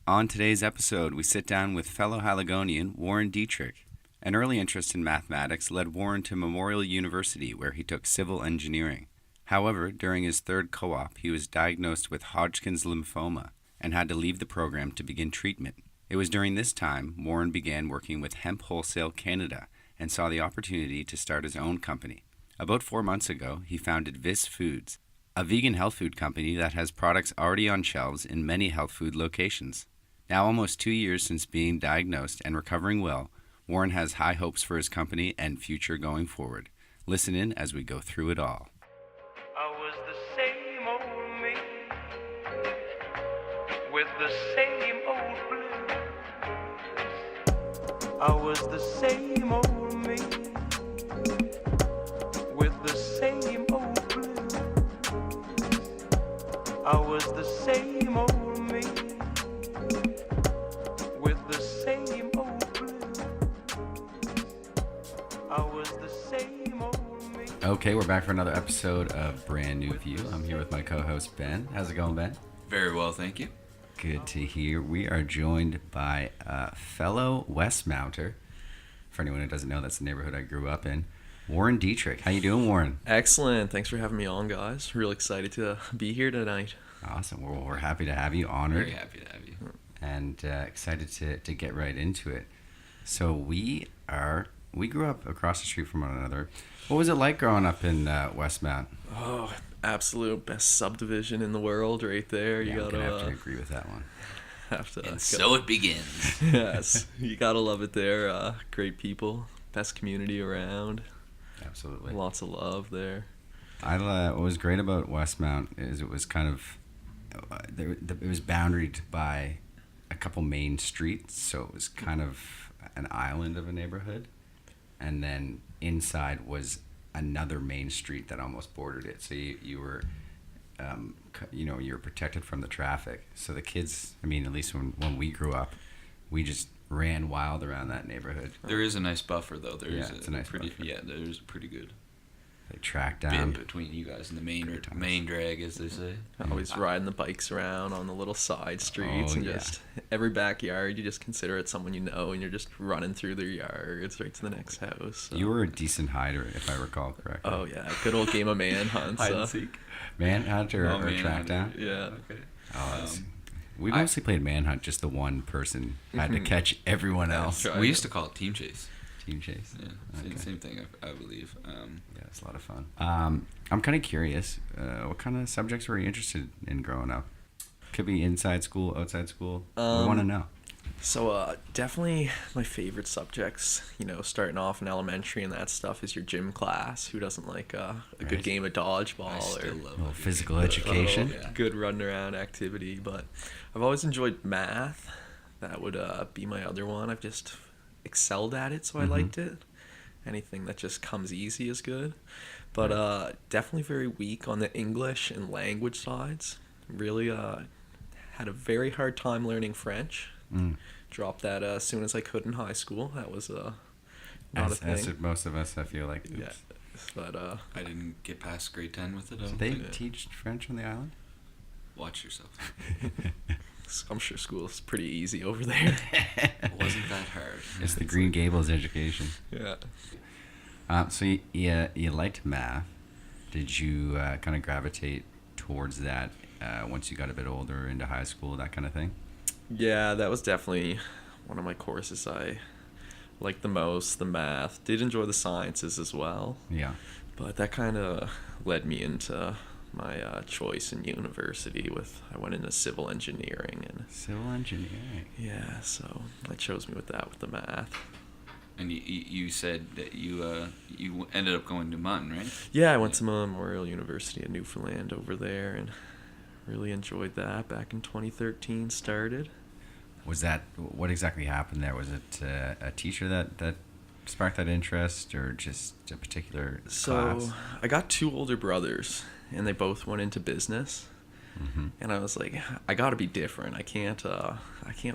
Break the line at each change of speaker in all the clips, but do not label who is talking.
On today's episode, we sit down with fellow Haligonian Warren Dietrich. An early interest in mathematics led Warren to Memorial University, where he took civil engineering. However, during his third co-op, he was diagnosed with Hodgkin's lymphoma and had to leave the program to begin treatment. It was during this time Warren began working with Hemp Wholesale Canada and saw the opportunity to start his own company. About 4 months ago, he founded VIS Foods, a vegan health food company that has products already on shelves in many health food locations. Now almost 2 years since being diagnosed and recovering well, Warren has high hopes for his company and future going forward. Listen in as we go through it all.
I was the same old me with the same old blues. I was the same old me with the same old blues. I was the same old me with the same old blues. I was the same old me.
Okay, we're back for another episode of Brand New View. I'm here with my co-host Ben. How's it going, Ben?
Very well, thank you.
Good to hear. We are joined by a fellow Westmounter. For anyone who doesn't know, that's the neighborhood I grew up in. Warren Dietrich. How you doing, Warren?
Excellent. Thanks for having me on, guys. Real excited to be here tonight.
Awesome. Well, we're happy to have you. Honored.
Very happy to have you.
And excited to get right into it. So we grew up across the street from one another. What was it like growing up in Westmount?
Oh, absolute best subdivision in the world right there.
Yeah,
You
I'm
gotta
gonna have to agree with that one.
have to
And so it begins.
yes, you gotta love it there. Great people, best community around.
Absolutely.
Lots of love there.
What was great about Westmount is it was kind of it was boundaried by a couple main streets, so it was kind of an island of a neighborhood, and then inside was another main street that almost bordered it. So you were you were protected from the traffic. So the kids, I mean, at least when we grew up, we just ran wild around that neighborhood.
There is a nice buffer, though.
It's a nice
pretty,
buffer.
Yeah, there's a pretty good
They tracked
bit
down.
between you guys and the
Good times.
main drag, as they say.
Always riding the bikes around on the little side streets,
Oh,
and
yeah.
just every backyard you just consider it someone you know, and you're just running through their yards right to the next house. So.
You were a decent hider, if I recall correctly.
Oh yeah, good old game of manhunt.
Hide and seek.
Manhunt or
Manhunt.
track down?
Yeah.
Okay.
Oh, we mostly played manhunt. Just the one person had to catch everyone else.
That's right.
We used to call it team chase.
Team chase.
Yeah,
Okay.
same thing, I believe.
Yeah, it's a lot of fun. I'm kind of curious. What kind of subjects were you interested in growing up? Could be inside school, outside school. We want to know.
So definitely my favorite subjects, starting off in elementary and that stuff is your gym class. Who doesn't like a
Right.
good game of dodgeball
I still
or
love
A little
it.
physical education.
Yeah.
good running around activity? But I've always enjoyed math. That would be my other one. I've just excelled at it, so I liked it. Anything that just comes easy is good. But definitely very weak on the English and language sides. Really had a very hard time learning French. Dropped that as soon as I could in high school. That was not a thing.
As did most of us, I feel like.
Yeah,
Oops.
but
I didn't get past grade 10 with it. I
Did
don't
they
think.
teach French on the island?
Watch yourself.
I'm sure school's pretty easy over there.
It wasn't that hard.
It's the Green Gables education.
Yeah.
So you liked math. Did you kind of gravitate towards that once you got a bit older, into high school, that kind of thing?
Yeah, that was definitely one of my courses I liked the most, the math. Did enjoy the sciences as well,
Yeah.
but that kind of led me into my choice in university I went into civil engineering, and
Civil engineering.
yeah, so I chose me with the math.
And you said that you ended up going to MUN, right?
Yeah, I went to Memorial University in Newfoundland over there, and really enjoyed that. Back in 2013 started.
Was that, what exactly happened there? Was it a teacher that sparked that interest, or just a particular class?
So I got two older brothers, and they both went into business.
Mm-hmm.
And I was like, I got to be different. I can't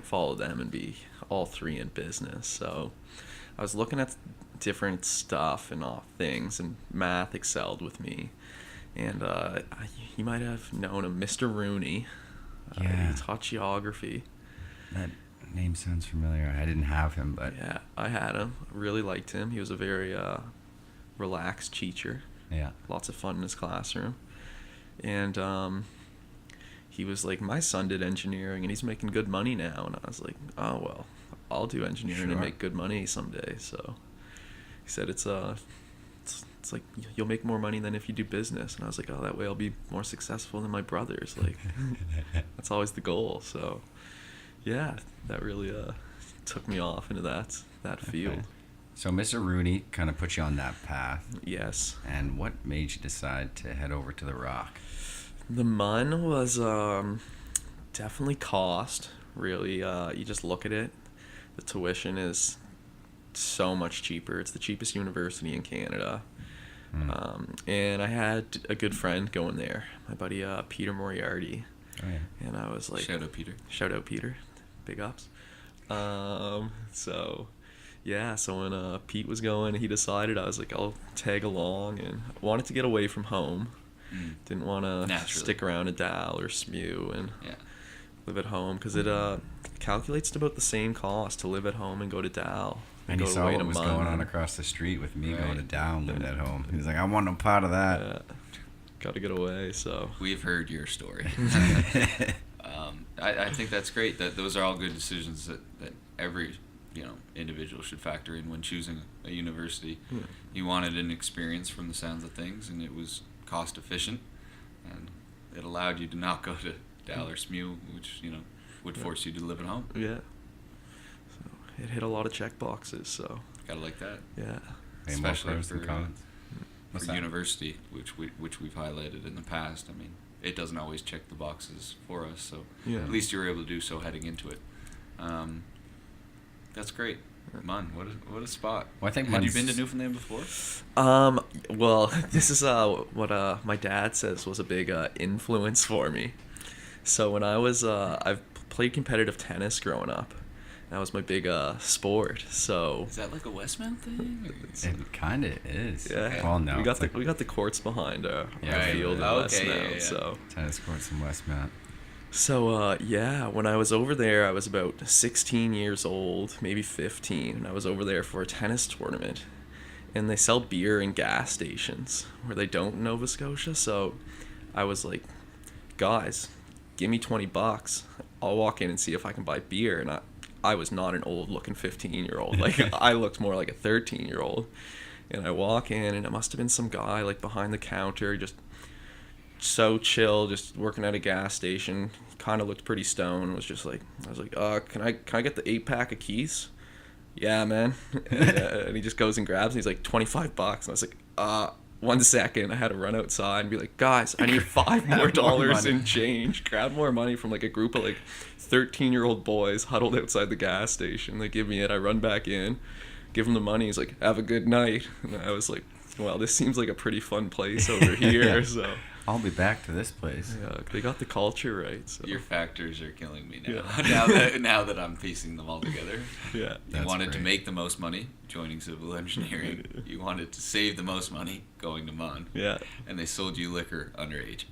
follow them and be all three in business. So I was looking at different stuff and things, and math excelled with me. And you might have known him, Mr. Rooney.
Yeah.
He taught geography.
That name sounds familiar. I didn't have him, but
Yeah, I had him. I really liked him. He was a very relaxed teacher.
yeah.
Lots of fun in his classroom. And he was like, my son did engineering and he's making good money now. And I was like, oh, well, I'll do engineering and
Sure.
make good money someday. So he said it's like you'll make more money than if you do business. And I was like, oh, that way I'll be more successful than my brothers. Like, that's always the goal. So yeah, that really took me off into that field.
Okay. So Mr. Rooney kind of put you on that path.
Yes.
And what made you decide to head over to the Rock?
The MUN was definitely cost. Really, you just look at it. The tuition is so much cheaper. It's the cheapest university in Canada. And I had a good friend going there, my buddy Peter Moriarty.
Oh, yeah.
And I was like...
Shout out, Peter.
Shout out, Peter. Big ups. So when Pete was going, he decided, I was like, I'll tag along, and I wanted to get away from home. Didn't want to stick around at Dal or SMU and live at home, because it calculates to about the same cost to live at home and go to Dal.
And he saw what was going on across the street with me going to Down, living at home. He was like, I want no part of that.
Yeah. Got to get away, so.
We've heard your story. I think that's great. That those are all good decisions that every individual should factor in when choosing a university. You wanted an experience from the sounds of things, and it was cost efficient, and it allowed you to not go to Dal or SMU, which would force you to live at home.
Yeah. So it hit a lot of check boxes, so.
Gotta like that.
Yeah.
Especially for
What's that?
university, which we've highlighted in the past. I mean, it doesn't always check the boxes for us, so at least you were able to do so heading into it. That's great. MUN, what a spot.
Well, I think
Had you
MUN's-
been to Newfoundland before?
Well, this is what my dad says was a big influence for me. So when I was I've played competitive tennis growing up. That was my big sport. So
Is that like a Westmount thing?
It kind of is.
yeah,
Well, no.
we got
it's
we got the courts behind our
Yeah,
field in
okay,
Westmount.
yeah.
So
tennis courts in Westmount.
So, when I was over there, I was about 16 years old, maybe 15, and I was over there for a tennis tournament. And they sell beer in gas stations, where they don't in Nova Scotia. So I was like, guys, give me $20. I'll walk in and see if I can buy beer. And I was not an old-looking 15-year-old. Like, I looked more like a 13-year-old. And I walk in, and it must have been some guy, like, behind the counter, just so chill, just working at a gas station. Kind of looked pretty stoned. I was like, can I get the 8-pack of Keiths? Yeah, man. And he just goes and grabs, and he's like, $25. And I was like, 1 second. I had to run outside and be like, guys, I need $5 more dollars in change. Grab more money from like a group of like 13-year-old boys huddled outside the gas station. They give me it. I run back in, give him the money. He's like, have a good night. And I was like, well, this seems like a pretty fun place over here. So
I'll be back to this place.
yeah, they got the culture right. So
Your factors are killing me now.
Yeah.
now that I'm piecing them all together.
yeah,
You
That's
wanted to
great.
make the most money joining civil engineering. You wanted to save the most money going to MUN.
yeah.
And they sold you liquor underage.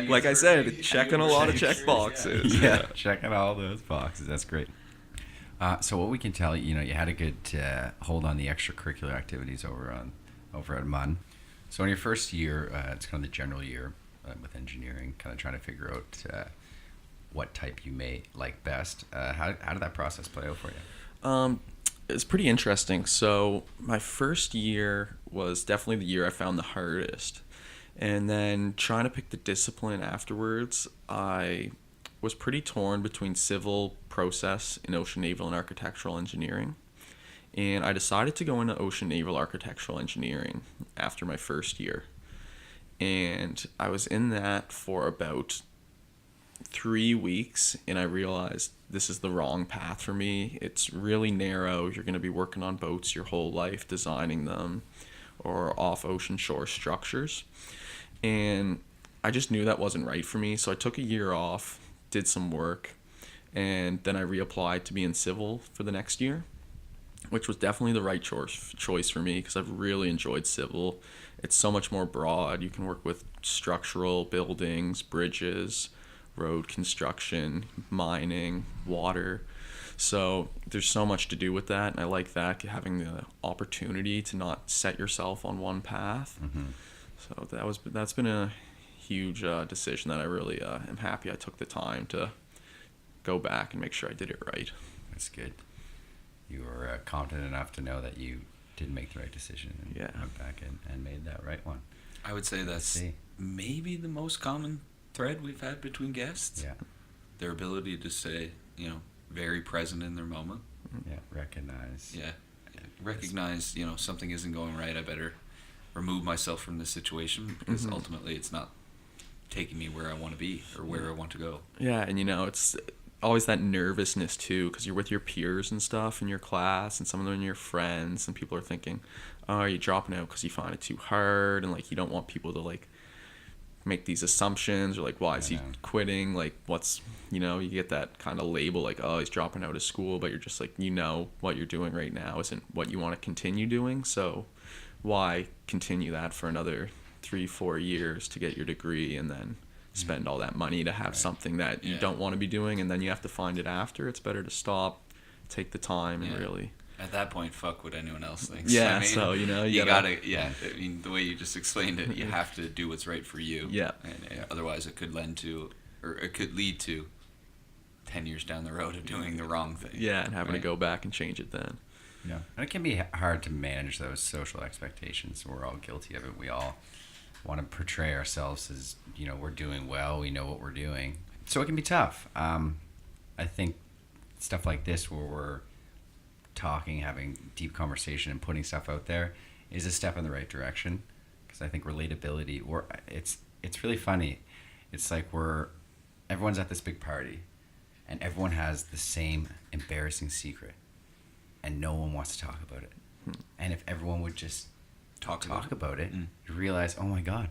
Like I said, checking a lot of check boxes.
Yeah, checking all those boxes. That's great. So what we can tell you, you had a good hold on the extracurricular activities over at MUN. So in your first year, it's kind of the general year with engineering, kind of trying to figure out what type you may like best. How did that process play out for you?
It's pretty interesting. So my first year was definitely the year I found the hardest. And then trying to pick the discipline afterwards, I was pretty torn between civil, process, and ocean naval and architectural engineering. And I decided to go into ocean naval architectural engineering after my first year. And I was in that for about 3 weeks, and I realized this is the wrong path for me. It's really narrow. You're going to be working on boats your whole life, designing them, or off ocean shore structures. And I just knew that wasn't right for me, so I took a year off, did some work, and then I reapplied to be in civil for the next year, which was definitely the right choice for me because I've really enjoyed civil. It's so much more broad. You can work with structural buildings, bridges, road construction, mining, water. So there's so much to do with that, and I like that, having the opportunity to not set yourself on one path. So that's been a huge decision that I really am happy I took the time to go back and make sure I did it right.
That's good. You were confident enough to know that you did make the right decision and went back and made that right one.
I would say that's maybe the most common thread we've had between guests.
Yeah.
Their ability to stay, very present in their moment.
Yeah, recognize.
Yeah. Recognize, something isn't going right. I better remove myself from this situation because ultimately it's not taking me where I want to be or where I want to go.
Yeah, and it's always that nervousness too, because you're with your peers and stuff in your class, and some of them are your friends, and people are thinking, oh, are you dropping out because you find it too hard, and like you don't want people to like make these assumptions, or like, why is he quitting, like what's, you get that kind of label like, oh, he's dropping out of school, but you're just like, what you're doing right now isn't what you want to continue doing, so why continue that for another 3-4 years to get your degree and then spend all that money to have something that you don't want to be doing, and then you have to find it after? It's better to stop, take the time, and really
at that point, fuck what anyone else thinks.
Yeah,
I mean,
so you
gotta I mean, the way you just explained it, you have to do what's right for you.
Yeah.
And otherwise it could lead to 10 years down the road of doing the wrong thing.
Yeah, and having to go back and change it then.
Yeah. And it can be hard to manage those social expectations. We're all guilty of it. We all want to portray ourselves as, we're doing well, we know what we're doing. So it can be tough. I think stuff like this, where we're talking, having deep conversation and putting stuff out there, is a step in the right direction. Because I think relatability, it's really funny. It's like everyone's at this big party and everyone has the same embarrassing secret and no one wants to talk about it. And if everyone would just talk about it, you realize, oh my God,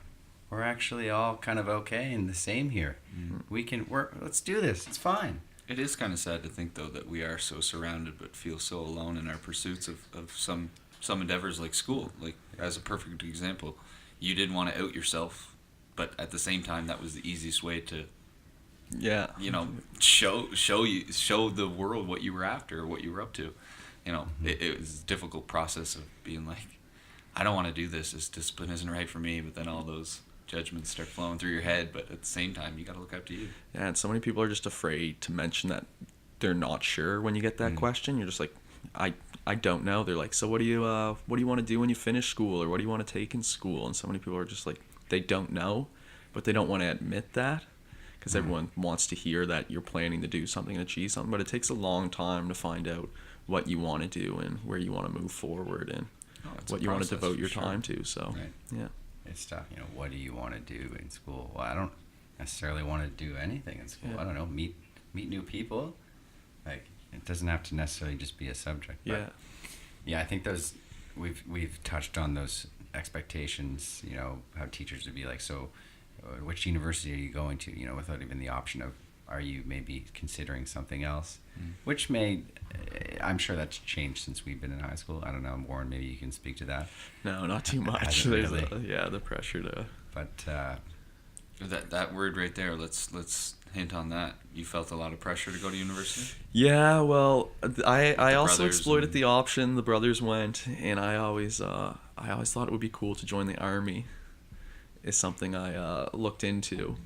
we're actually all kind of okay and the same here. Let's do this. It's fine.
It is kind of sad to think, though, that we are so surrounded but feel so alone in our pursuits of some endeavors like school. Like, as a perfect example, you didn't want to out yourself, but at the same time, that was the easiest way to, show the world what you were after or what you were up to. It was a difficult process of being like, I don't want to do this. This discipline isn't right for me. But then all those judgments start flowing through your head. But at the same time, you got to look after you.
Yeah, and so many people are just afraid to mention that they're not sure when you get that question. You're just like, I don't know. They're like, so what do you want to do when you finish school, or what do you want to take in school? And so many people are just like, they don't know, but they don't want to admit that, because everyone wants to hear that you're planning to do something and achieve something. But it takes a long time to find out what you want to do and where you want to move forward and what you want to devote your time to. So yeah,
it's tough. What do you want to do in school? Well, I don't necessarily want to do anything in school. I don't know, meet new people. Like, it doesn't have to necessarily just be a subject. But I think we've touched on those expectations. How teachers would be like, so which university are you going to? Without even the option of, are you maybe considering something else? Which I'm sure that's changed since we've been in high school. I don't know, Warren, maybe you can speak to that.
No, not too much. There's the pressure to.
But
that word right there. Let's hint on that. You felt a lot of pressure to go to university?
Yeah, well, I also exploited the option. The brothers went, and I always thought it would be cool to join the army. Is something I looked into.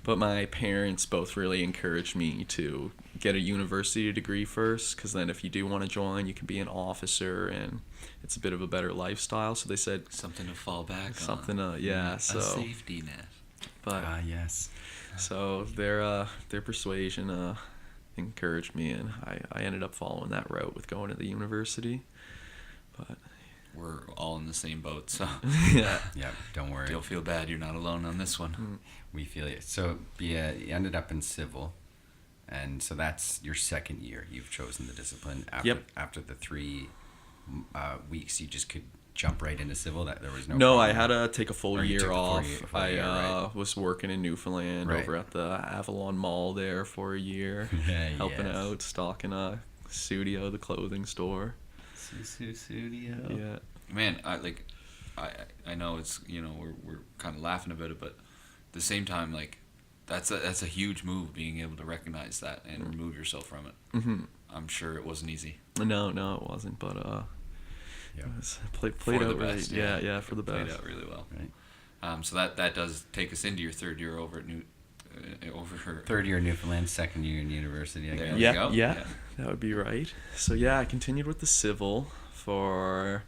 But my parents both really encouraged me to get a university degree first, because then if you do want to join, you can be an officer, and it's a bit of a better lifestyle. So they said
something to fall back
on.
A safety net.
But
yes.
So their persuasion encouraged me, and I ended up following that route with going to the university. But
we're all in the same boat, so
yeah,
don't worry.
Don't feel bad. You're not alone on this one.
We feel you. So you ended up in civil, and so that's your second year. You've chosen the discipline. After the 3 weeks, you just could jump right into civil. That there was no.
No, I had to take a full year off.
I
was working in Newfoundland over at the Avalon Mall there for a year, helping out, stocking a studio, the clothing store.
Studio.
Yeah.
Man, I know it's we're kind of laughing about it, but at the same time, like, that's a huge move, being able to recognize that and remove yourself from it.
Mm-hmm.
I'm sure it wasn't easy.
No, it wasn't. But
Yeah.
it was played
For the
out right.
best,
Yeah, for the
Played
best.
out really well.
Right.
So that does take us into your third year over at
Third year in Newfoundland, second year in university, I
There
guess.
we go.
Yeah, that would be right. So yeah, I continued with the civil for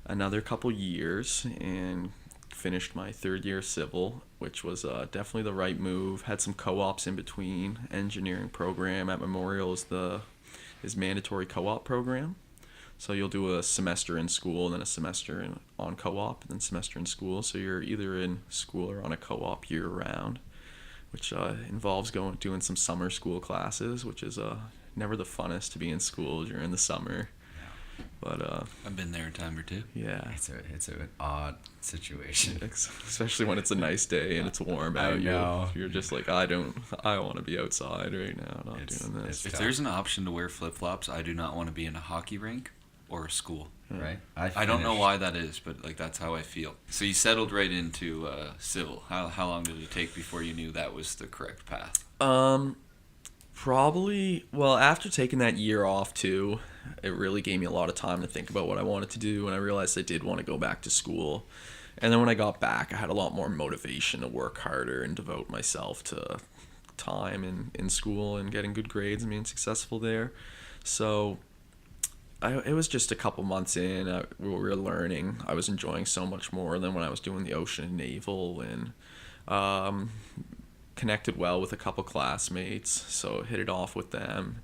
another couple years and finished my third year civil, which was definitely the right move. Had some co-ops in between. Engineering program at Memorial is mandatory co-op program. So you'll do a semester in school, and then a semester on co-op, and then semester in school. So you're either in school or on a co-op year round, which involves doing some summer school classes, which is never the funnest to be in school during the summer. But
I've been there a time or two.
yeah,
It's an odd situation.
especially when it's a nice day and it's warm
I
out.
know.
You're just like, I want to be outside right now, not doing this.
If there's an option to wear flip-flops, I do not want to be in a hockey rink or a school.
Right?
I don't know why that is, but like that's how I feel. So you settled right into civil. How long did it take before you knew that was the correct path?
Probably, well, after taking that year off too, it really gave me a lot of time to think about what I wanted to do, and I realized I did want to go back to school. And then when I got back, I had a lot more motivation to work harder and devote myself to time in school and getting good grades and being successful there. So it was just a couple months in, we were learning. I was enjoying so much more than when I was doing the ocean and naval, and connected well with a couple classmates, so hit it off with them,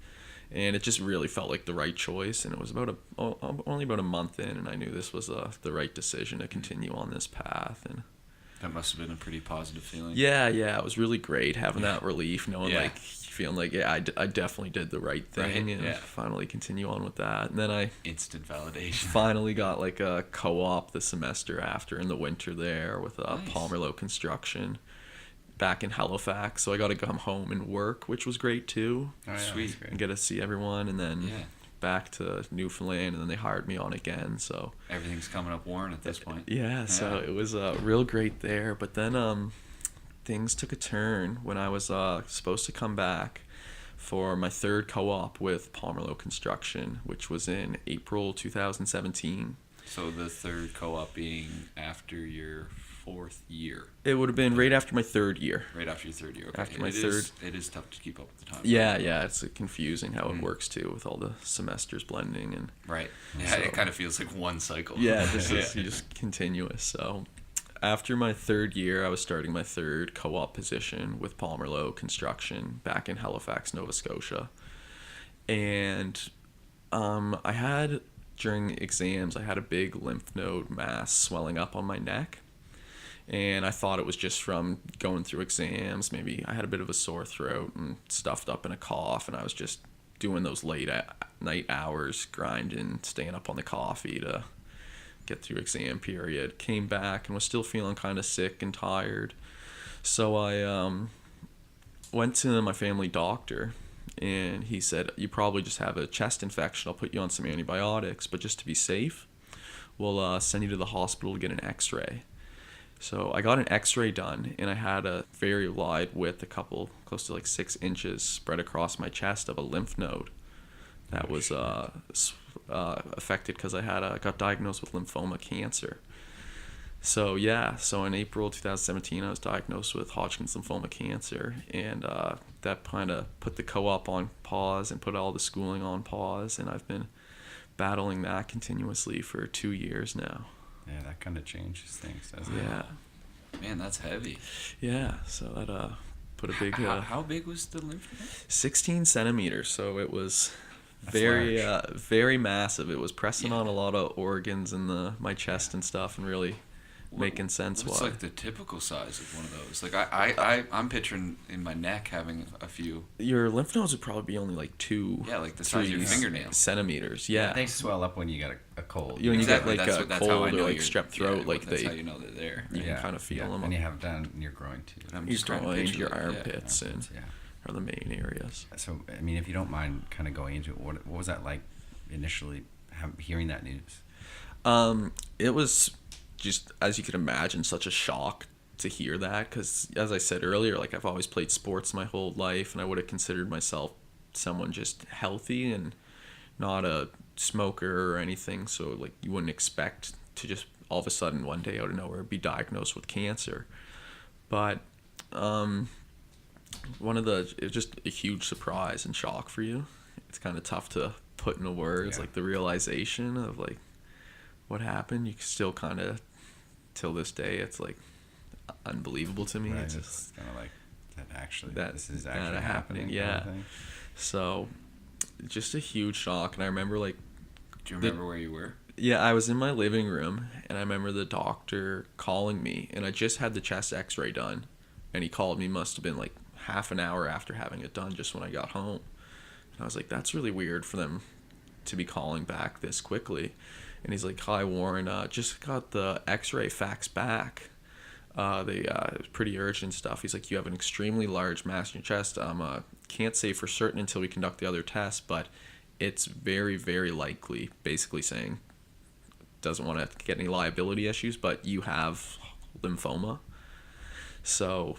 and it just really felt like the right choice. And it was only about a month in, and I knew this was the right decision to continue on this path. And
That must have been a pretty positive feeling.
yeah, it was really great having that relief, knowing
Yeah.
like feeling like I definitely did the right thing,
Right,
and
yeah.
finally continue on with that. And then I
Instant validation.
finally got like a co-op the semester after in the winter there with
Nice.
Palmerlow Construction back in Halifax. So I got to come home and work, which was great too.
Oh, yeah,
Sweet.
that's great.
And get to see everyone, and then
Yeah.
back to Newfoundland, and then they hired me on again. So
Everything's coming up Warren at this point.
yeah, so
Yeah.
it was real great there. But then things took a turn when I was supposed to come back for my third co-op with Palmerlow Construction, which was in April 2017.
So the third co-op being after your fourth year,
It would have been right after my third year.
right after your third year. Okay.
After my
It is tough to keep up with the time.
Yeah, it's confusing how it works too with all the semesters blending and
Right. Yeah,
So-
it kind of feels like one cycle.
yeah, just continuous. So after my third year, I was starting my third co-op position with Palmerlow Construction back in Halifax, Nova Scotia, and I had during exams I had a big lymph node mass swelling up on my neck. And I thought it was just from going through exams. Maybe I had a bit of a sore throat and stuffed up in a cough, and I was just doing those late night hours, grinding, staying up on the coffee to get through exam period. Came back and was still feeling kind of sick and tired. So I went to my family doctor, and he said, "You probably just have a chest infection. I'll put you on some antibiotics, but just to be safe, we'll send you to the hospital to get an x-ray." So I got an x-ray done, and I had a very wide width, close to like 6 inches spread across my chest of a lymph node that was affected because I got diagnosed with lymphoma cancer. So in April 2017, I was diagnosed with Hodgkin's lymphoma cancer, and that kind of put the co-op on pause and put all the schooling on pause, and I've been battling that continuously for 2 years now.
Yeah, that kind of changes things, doesn't it?
Yeah.
Man, that's heavy.
Yeah, so that put a big
How big was the lymph node?
16 centimeters, so it was
That's
very
large.
very massive. It was pressing
Yeah.
on a lot of organs in my chest and stuff, and really making sense
What's
why.
like the typical size of one of those? Like I'm picturing in my neck having a few.
Your lymph nodes would probably be only like 2
Yeah, like the size of your
3
fingernail.
centimeters. Yeah.
They swell up when you get a cold.
When you
Exactly.
get like
That's
a
how I
cold or
know
like
you're-
strep throat,
yeah,
like
that's
they
how you know they're there.
you can kind of feel them
And you have it down in your groin too.
I'm
your
just trying to
groin,
picture
your
that, yeah.
armpits, and
Yeah.
are the main areas.
So, I mean, if you don't mind kind of going into it, what was that like initially hearing that news?
It was just, as you could imagine, such a shock to hear that, because as I said earlier, like I've always played sports my whole life, and I would have considered myself someone just healthy and not a smoker or anything. So like you wouldn't expect to just all of a sudden one day out of nowhere be diagnosed with cancer. But it was just a huge surprise and shock for you. It's kind of tough to put into words, like the realization of like what happened. You still kind of, till this day, it's like unbelievable to me.
Right,
It's
it's kind of like this is
that
actually happening.
Yeah.
Kind of thing.
So just a huge shock. And I remember like,
Do you remember where you were?
yeah, I was in my living room, and I remember the doctor calling me, and I just had the chest x-ray done, and he called me, must have been like half an hour after having it done, just when I got home. And I was like, that's really weird for them to be calling back this quickly. And he's like, hi Warren, just got the x-ray fax back. It was pretty urgent stuff. He's like, you have an extremely large mass in your chest. Can't say for certain until we conduct the other tests, but it's very, very likely, basically saying, doesn't want to get any liability issues, but you have lymphoma. So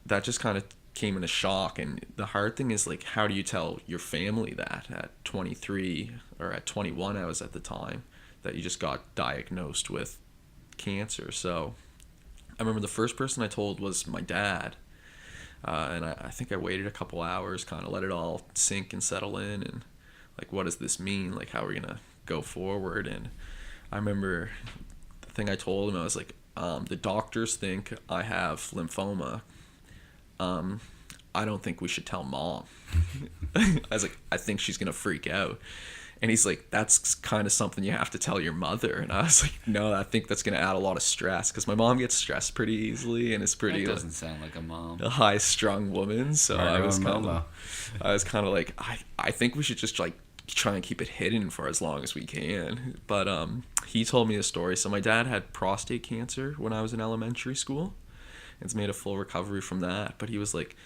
that just kind of came in a shock. And the hard thing is, like, how do you tell your family that at 23 or at 21 I was at the time, that you just got diagnosed with cancer? So I remember the first person I told was my dad. And I think I waited a couple hours, kind of let it all sink and settle in, and like, what does this mean? Like, how are we gonna go forward? And I remember the thing I told him, I was like, the doctors think I have lymphoma. I don't think we should tell Mom. I was like, I think she's gonna freak out. And he's like, that's kind of something you have to tell your mother. And I was like, no, I think that's going to add a lot of stress, because my mom gets stressed pretty easily and is pretty,
That doesn't sound like a mom.
a high-strung woman. So
Right,
I was kind of like, I think we should just like try and keep it hidden for as long as we can. But he told me a story. So my dad had prostate cancer when I was in elementary school. It's made a full recovery from that. But he was like,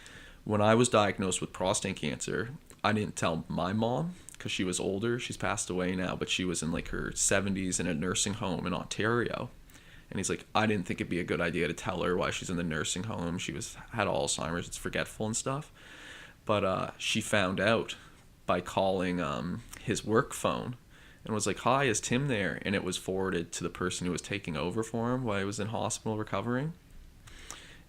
when I was diagnosed with prostate cancer, I didn't tell my mom, because she was older. She's passed away now, but she was in like her 70s in a nursing home in Ontario. And he's like, I didn't think it'd be a good idea to tell her why she's in the nursing home. She had Alzheimer's, it's forgetful and stuff. But she found out by calling his work phone and was like, hi, is Tim there? And it was forwarded to the person who was taking over for him while he was in hospital recovering.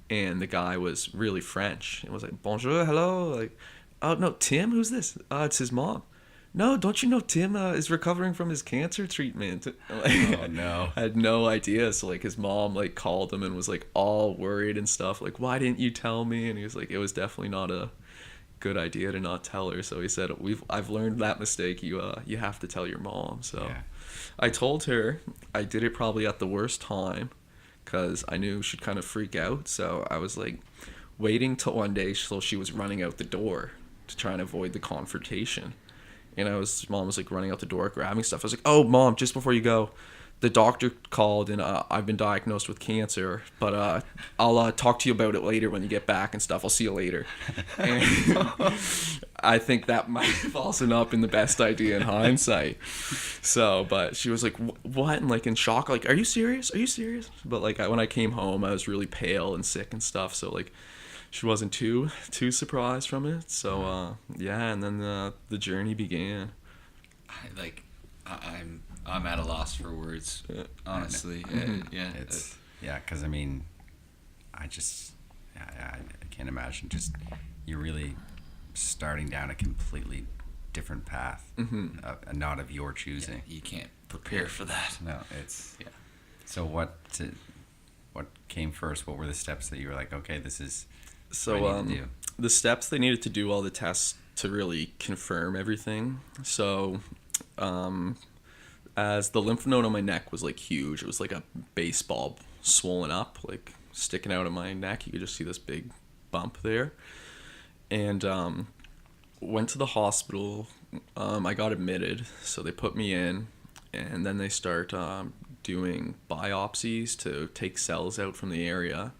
And the guy was really French. It was like, bonjour, hello. Like, oh, no, Tim? Who's this? It's his mom. No, don't you know Tim is recovering from his cancer treatment? Like,
Oh no.
I had no idea. So like his mom like called him and was like all worried and stuff. Like, why didn't you tell me? And he was like, it was definitely not a good idea to not tell her. So he said, I've learned that mistake. You have to tell your mom. So
Yeah.
I told her. I did it probably at the worst time, because I knew she'd kind of freak out. So I was like waiting till one day till she was running out the door to try and avoid the confrontation. And Mom was like running out the door grabbing stuff. I was like, oh, Mom, just before you go, the doctor called and I've been diagnosed with cancer, but I'll talk to you about it later when you get back and stuff. I'll see you later. And I think that might have also not been the best idea in hindsight. So, but she was like, what? And like in shock, like, are you serious? Are you serious? But like when I came home, I was really pale and sick and stuff. So like, she wasn't too surprised from it. So yeah, and then the journey began.
I'm at a loss for words, honestly.
Yeah, because I mean, I can't imagine just you're really starting down a completely different path, not of your choosing.
You can't prepare for that.
No, it's So what came first? What were the steps that you were like, okay, this is what I need to do?
The steps they needed to do all the tests to really confirm everything. So as the lymph node on my neck was like huge, it was like a baseball swollen up, like sticking out of my neck. You could just see this big bump there. And went to the hospital. I got admitted, so they put me in, and then they start doing biopsies to take cells out from the area.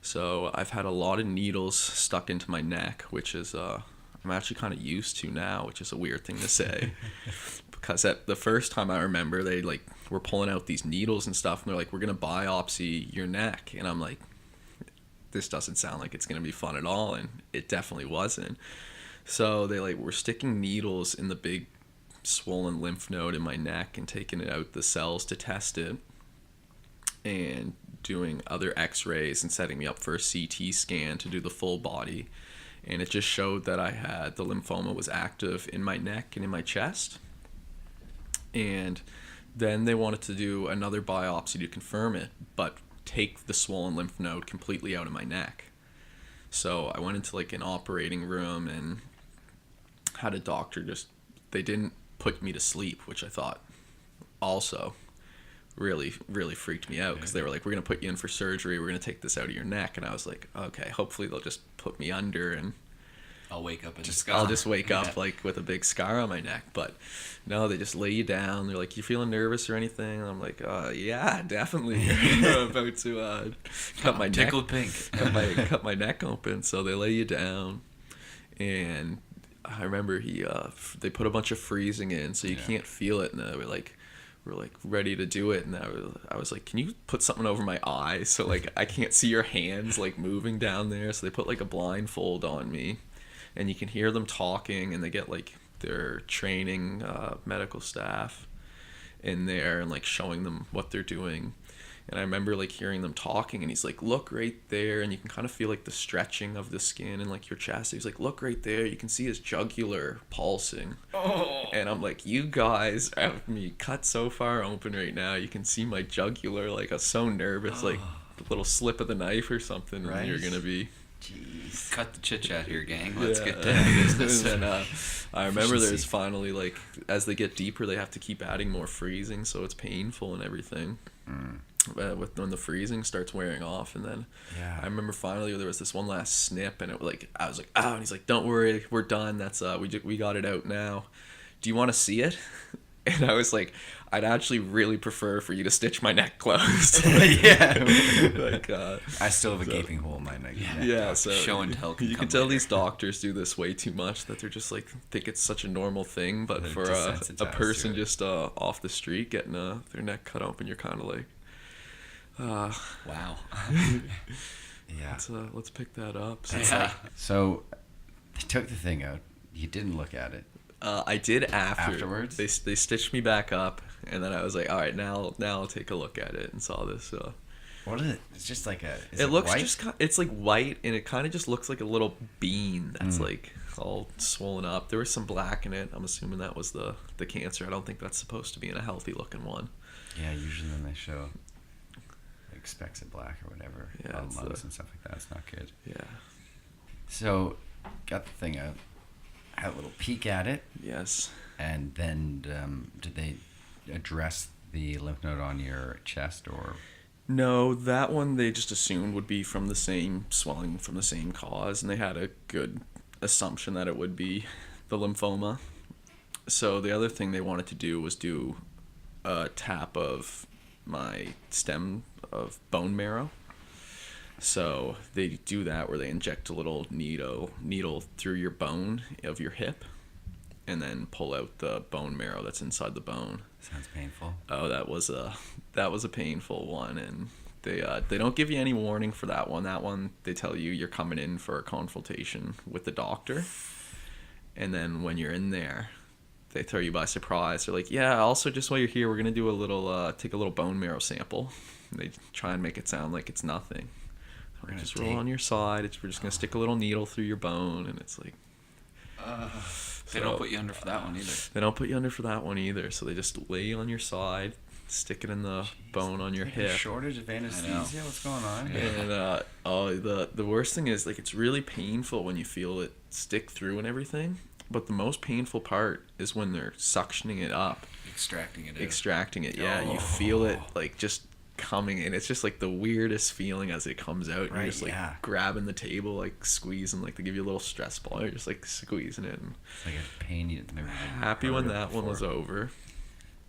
So I've had a lot of needles stuck into my neck, which is I'm actually kind of used to now, which is a weird thing to say. Because at the first time I remember, they like were pulling out these needles and stuff, and they're like, we're gonna biopsy your neck, and I'm like, this doesn't sound like it's going to be fun at all. And it definitely wasn't. So they like were sticking needles in the big swollen lymph node in my neck and taking it out the cells to test it, and doing other x-rays and setting me up for a CT scan to do the full body. And it just showed that I had the lymphoma was active in my neck and in my chest. And then they wanted to do another biopsy to confirm it, but take the swollen lymph node completely out of my neck. So I went into like an operating room and had a doctor they didn't put me to sleep, which I thought also really, really freaked me out, because they were like, we're going to put you in for surgery. We're going to take this out of your neck. And I was like, okay, hopefully they'll just put me under and
I'll wake up and
I'll just wake up like with a big scar on my neck. But no, they just lay you down. They're like, you feeling nervous or anything? And I'm like, yeah, definitely. I'm about to cut my
tickled
neck,
pink.
cut my neck open. So they lay you down, and I remember they put a bunch of freezing in, so you can't feel it. And we're like ready to do it, and I was like, can you put something over my eyes so like I can't see your hands like moving down there? So they put like a blindfold on me, and you can hear them talking, and they get like their training medical staff in there and like showing them what they're doing. And I remember like hearing them talking, and he's like, look right there, and you can kind of feel like the stretching of the skin in like your chest. He's like, look right there, you can see his jugular pulsing. And I'm like, you guys have me cut so far open right now, you can see my jugular. Like, I was so nervous, like a little slip of the knife or something, and you're gonna be...
Jeez. Cut the chit chat here, gang. Let's get
down
to business.
And I remember there's finally like, as they get deeper, they have to keep adding more freezing, so it's painful and everything. When the freezing starts wearing off, and then I remember finally there was this one last snip, and it like I was like, oh, and he's like, don't worry, we're done. That's we got it out now. Do you want to see it? And I was like, I'd actually really prefer for you to stitch my neck closed. Like,
I still have a gaping hole in my neck.
Yeah, so
show and tell.
You can tell these doctors do this way too much, that they're just like think it's such a normal thing, but for a person just off the street getting their neck cut open, you're kind of like,
wow.
Yeah.
Let's pick that up.
So they took the thing out. You didn't look at it.
I did
afterwards.
They stitched me back up, and then I was like, all right, now I'll take a look at it, and saw this.
What is it? It's just like
it looks
white?
It's like white, and it kind of just looks like a little bean that's like all swollen up. There was some black in it. I'm assuming that was the cancer. I don't think that's supposed to be in a healthy looking one.
Yeah, usually when they show like specks of black or whatever on lungs and stuff like that, it's not good.
Yeah.
So got the thing out. Had a little peek at it.
Yes.
And then did they address the lymph node on your chest, or?
No, that one they just assumed would be from the same swelling from the same cause, and they had a good assumption that it would be the lymphoma. So the other thing they wanted to do was do a tap of my stem of bone marrow. So they do that where they inject a little needle through your bone of your hip, and then pull out the bone marrow that's inside the bone.
Sounds painful.
Oh, that was a painful one, and they don't give you any warning for that one. That one they tell you you're coming in for a consultation with the doctor, and then when you're in there, they throw you by surprise. They're like, yeah, also just while you're here, we're gonna do take a little bone marrow sample. And they try and make it sound like it's nothing. We're gonna just roll on your side. We're just gonna stick a little needle through your bone, and it's like.
They don't put you under for that one either.
They don't put you under for that one either. So they just lay you on your side, stick it in the bone on your hip.
Shortage of anesthesia. What's going on?
And the worst thing is like it's really painful when you feel it stick through and everything. But the most painful part is when they're suctioning it up,
extracting it.
Yeah, you feel it like just coming in. It's just like the weirdest feeling as it comes out. You're just like grabbing the table, like squeezing, like they give you a little stress ball. You're just like squeezing it. And
it's like a pain you've never
happy when that one was over.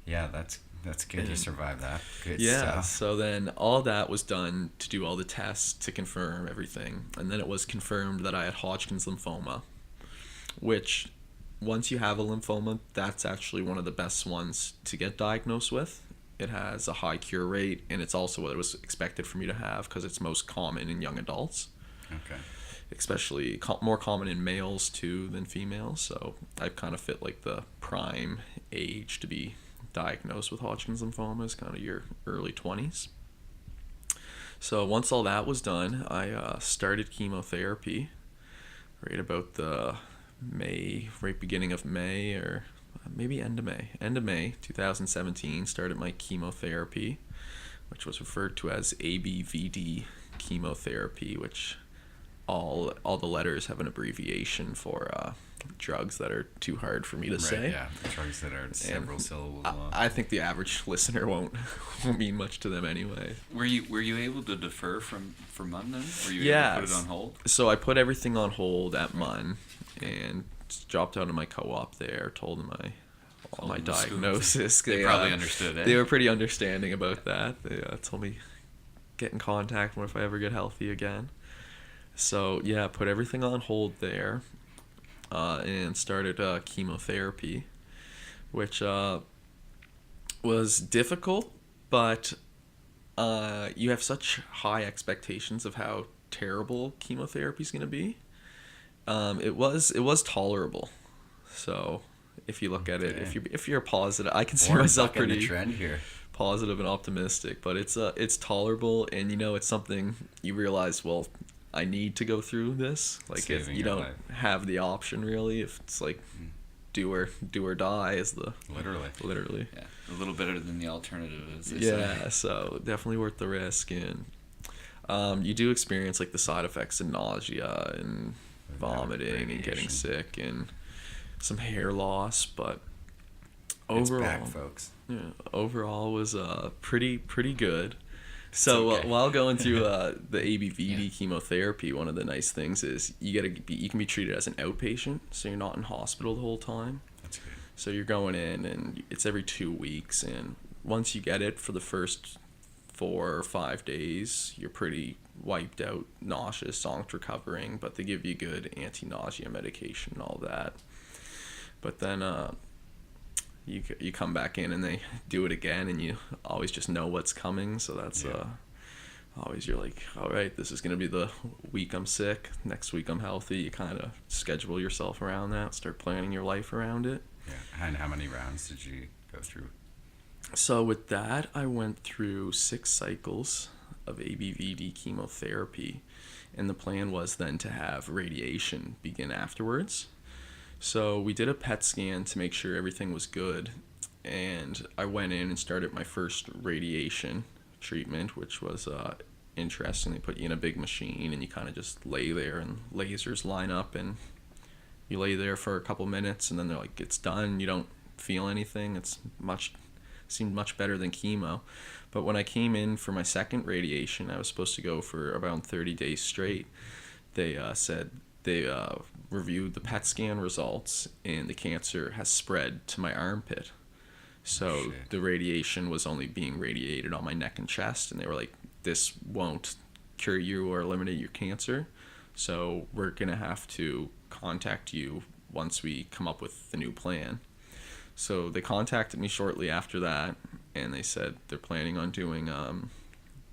Yeah, that's good. You survived that. Good
stuff.
stuff.
So then all that was done to do all the tests to confirm everything, and then it was confirmed that I had Hodgkin's lymphoma, which once you have a lymphoma, that's actually one of the best ones to get diagnosed with. It has a high cure rate, and it's also what it was expected for me to have because it's most common in young adults.
Okay.
especially more common in males too than females. So I've kind of fit like the prime age to be diagnosed with Hodgkin's lymphoma is kind of your early 20s. So once all that was done, I started chemotherapy right about the right beginning of May, or maybe end of May 2017, started my chemotherapy, which was referred to as ABVD chemotherapy, which all the letters have an abbreviation for drugs that are too hard for me to say.
Yeah, drugs that are several syllables long.
I think the average listener won't mean much to them anyway.
Were you able to defer from MUN then? Were you
Yeah.
able to put it on hold?
So I put everything on hold at MUN and dropped out of my co-op there, told them all my
them the scoop.
diagnosis.
They probably understood, eh?
They were pretty understanding about that. They told me get in contact if I ever get healthy again. So yeah, put everything on hold there, and started chemotherapy, which was difficult, but you have such high expectations of how terrible chemotherapy is going to be. It was tolerable. So if you look at it, if you're positive, I consider myself pretty
trend here.
positive and optimistic, but it's tolerable, and it's something you realize, well, I need to go through this. Like, if you don't have the option really, if it's like do or die is the literally.
Yeah, a little better than the alternative, as they
Yeah,
say.
so definitely worth the risk, and you do experience like the side effects of nausea and vomiting and getting sick and some hair loss, but overall,
it's back, folks.
Yeah, overall was pretty good. So while going through the ABVD chemotherapy, one of the nice things is you can be treated as an outpatient, so you're not in hospital the whole time.
That's good.
So you're going in, and it's every 2 weeks, and once you get it for the first 4 or 5 days, you're pretty wiped out, nauseous, zonked, recovering, but they give you good anti-nausea medication and all that. But then you come back in and they do it again, and you always just know what's coming, so that's always, you're like, all right, this is going to be the week I'm sick, next week I'm healthy. You kind of schedule yourself around that, start planning your life around it.
Yeah. And how many rounds did you go through?
So with that, I went through 6 cycles of ABVD chemotherapy, and the plan was then to have radiation begin afterwards. So we did a PET scan to make sure everything was good, and I went in and started my first radiation treatment, which was interesting. They put you in a big machine, and you kind of just lay there, and lasers line up, and you lay there for a couple minutes, and then they're like, it's done. You don't feel anything. Seemed much better than chemo. But when I came in for my second radiation, I was supposed to go for around 30 days straight. They said they reviewed the PET scan results, and the cancer has spread to my armpit. So the radiation was only being radiated on my neck and chest, and they were like, this won't cure you or eliminate your cancer, so we're going to have to contact you once we come up with the new plan. So they contacted me shortly after that, and they said they're planning on doing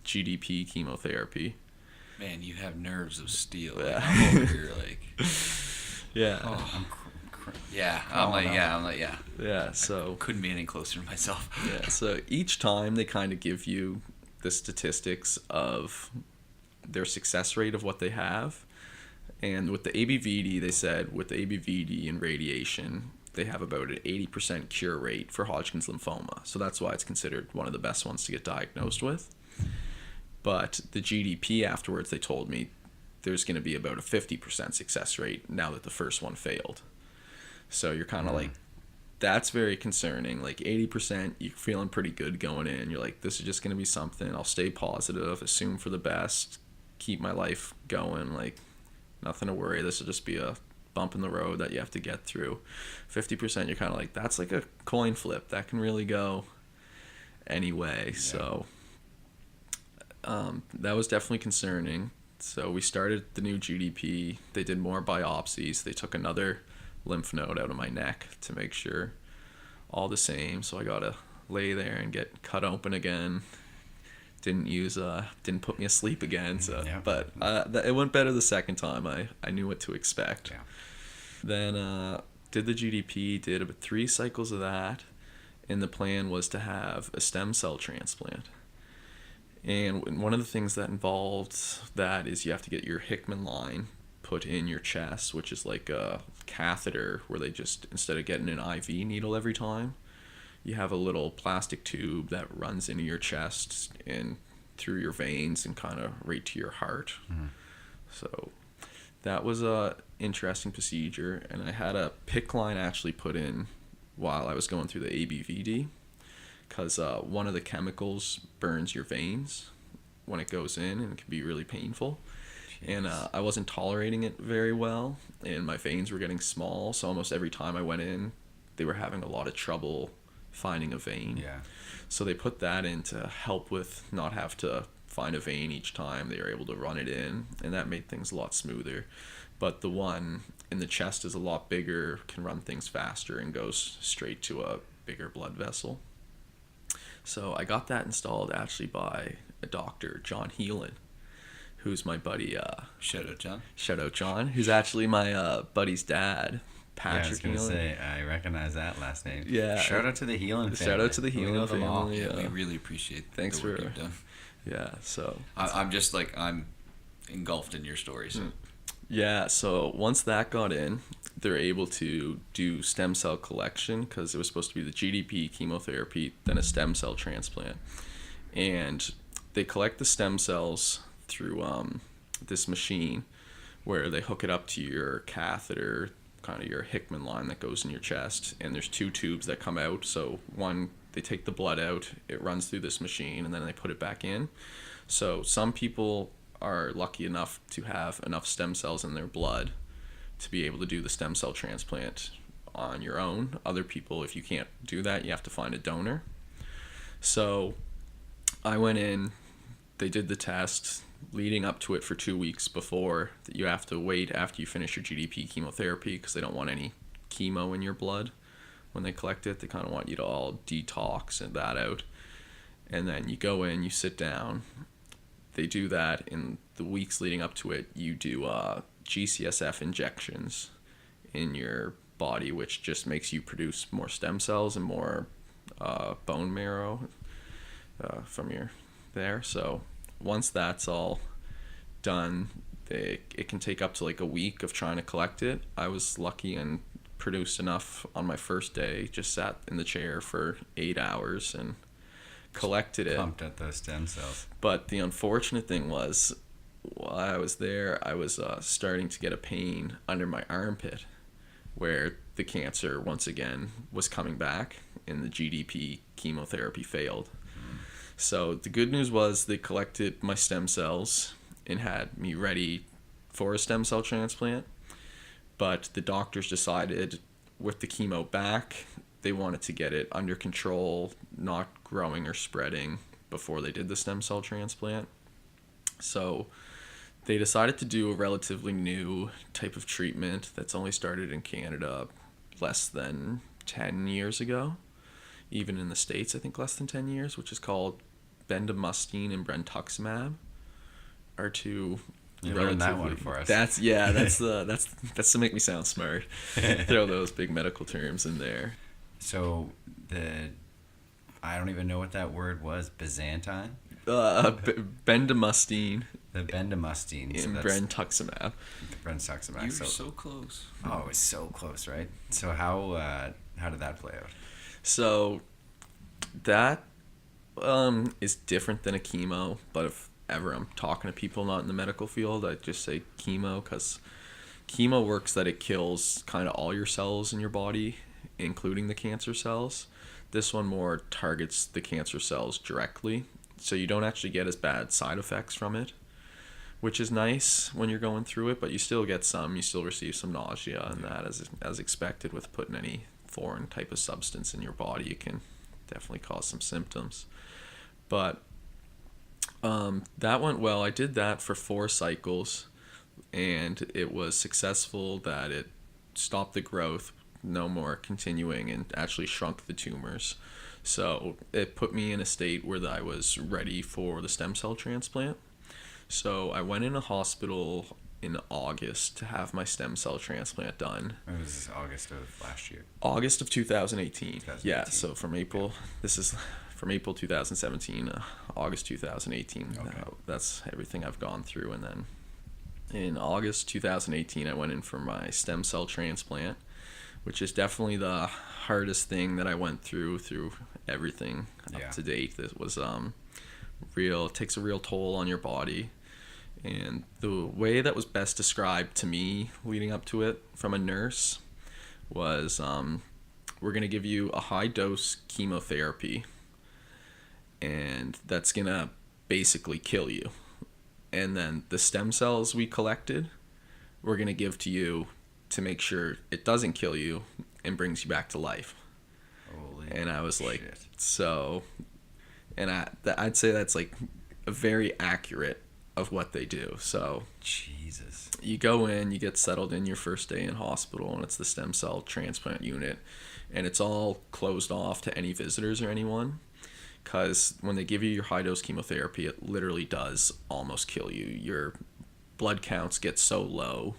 GDP chemotherapy.
Man, you have nerves of steel.
Yeah.
I'm over here like...
Yeah.
Oh, I'm like,
Yeah, so...
Couldn't be any closer to myself.
Yeah, so each time they kind of give you the statistics of their success rate of what they have. And with the ABVD, they said with the ABVD and radiation, they have about an 80% cure rate for Hodgkin's lymphoma. So that's why it's considered one of the best ones to get diagnosed with. But the GDP afterwards, they told me there's going to be about a 50% success rate now that the first one failed. So you're kind of like, that's very concerning. Like 80%, you're feeling pretty good going in. You're like, this is just going to be something. I'll stay positive, assume for the best, keep my life going. Like, nothing to worry. This will just be a bump in the road that you have to get through. 50%, you're kind of like, that's like a coin flip. That can really go anyway. Yeah. So that was definitely concerning. So we started the new GDP. They did more biopsies. They took another lymph node out of my neck to make sure all the same. So I got to lay there and get cut open again, didn't put me asleep again. So,
Yeah.
but it went better the second time. I knew what to expect.
Yeah.
Then did the GDP, did about 3 cycles of that, and the plan was to have a stem cell transplant. And one of the things that involved that is you have to get your Hickman line put in your chest, which is like a catheter where they just, instead of getting an IV needle every time, you have a little plastic tube that runs into your chest and through your veins and kind of right to your heart.
Mm-hmm.
So that was a interesting procedure, and I had a PICC line actually put in while I was going through the ABVD, because one of the chemicals burns your veins when it goes in, and it can be really painful. Jeez. And I wasn't tolerating it very well, and my veins were getting small, so almost every time I went in, they were having a lot of trouble finding a vein.
Yeah.
So they put that in to help with not have to find a vein each time. They were able to run it in, and that made things a lot smoother. But the one in the chest is a lot bigger, can run things faster, and goes straight to a bigger blood vessel. So I got that installed actually by a doctor, John Heelan, who's my buddy.
Shout out, John.
Shout out, John, who's actually my buddy's dad, Patrick
Yeah, I was
Heelan.
gonna say I recognize that last name.
Yeah.
Shout out to the Heelan family.
Shout out to the
We
Heelan
know them all.
family.
Yeah, we
Yeah.
really appreciate
Thanks
the work
for-
you've done.
Yeah, so
I'm just like, I'm engulfed in your stories.
yeah, so once that got in, they're able to do stem cell collection, because it was supposed to be the GDP, chemotherapy, then a stem cell transplant. And they collect the stem cells through this machine where they hook it up to your catheter, kind of your Hickman line that goes in your chest, and there's 2 tubes that come out. So one, they take the blood out, it runs through this machine, and then they put it back in. So some people are lucky enough to have enough stem cells in their blood to be able to do the stem cell transplant on your own. Other people, if you can't do that, you have to find a donor. So I went in, they did the test leading up to it for 2 weeks before. That you have to wait after you finish your GDP chemotherapy, because they don't want any chemo in your blood when they collect it. They kind of want you to all detox and that out. And then you go in, you sit down. They do that. In the weeks leading up to it, you do GCSF injections in your body, which just makes you produce more stem cells and more bone marrow from your there. So once that's all done, it can take up to like a week of trying to collect it. I was lucky and produced enough on my first day, just sat in the chair for 8 hours and collected it.
Pumped at those stem cells.
But the unfortunate thing was, while I was there, I was starting to get a pain under my armpit, where the cancer once again was coming back and the GDP chemotherapy failed. So the good news was they collected my stem cells and had me ready for a stem cell transplant. But the doctors decided with the chemo back, they wanted to get it under control, not growing or spreading before they did the stem cell transplant. So they decided to do a relatively new type of treatment that's only started in Canada less than 10 years ago. Even in the States, I think less than 10 years, which is called bendamustine and brentuximab, are 2
You learned that one for us.
That's to make me sound smart. Throw those big medical terms in there.
So I don't even know what that word was. Byzantine?
Bendamustine
The bendamustine.
and brentuximab.
Brentuximab.
You were so close.
Oh, it was so close, right? So how did that play out?
So that is different than a chemo, but if ever I'm talking to people not in the medical field, I just say chemo, because chemo works that it kills kind of all your cells in your body, including the cancer cells. This one more targets the cancer cells directly, so you don't actually get as bad side effects from it, which is nice when you're going through it, but you still get some. You still receive some nausea and that as expected with putting any foreign type of substance in your body. It can definitely cause some symptoms. But that went well. I did that for 4 cycles, and it was successful that it stopped the growth no more continuing, and actually shrunk the tumors. So it put me in a state where I was ready for the stem cell transplant. So I went in a hospital in August to have my stem cell transplant done.
It was August of last year.
August of 2018.
2018.
Yeah, so from April, this is from April 2017, August 2018.
Okay.
That's everything I've gone through. And then in August 2018, I went in for my stem cell transplant, which is definitely the hardest thing that I went through everything up to date. This was real, it takes a real toll on your body. And the way that was best described to me leading up to it from a nurse was, we're going to give you a high dose chemotherapy, and that's going to basically kill you. And then the stem cells we collected, we're going to give to you to make sure it doesn't kill you and brings you back to life.
Holy
and I was like,
shit.
so, and I'd say that's like very accurate of what they do. So
Jesus.
you go in, you get settled in your first day in hospital, and it's the stem cell transplant unit, and it's all closed off to any visitors or anyone, because when they give you your high dose chemotherapy, it literally does almost kill you. Your blood counts get so low,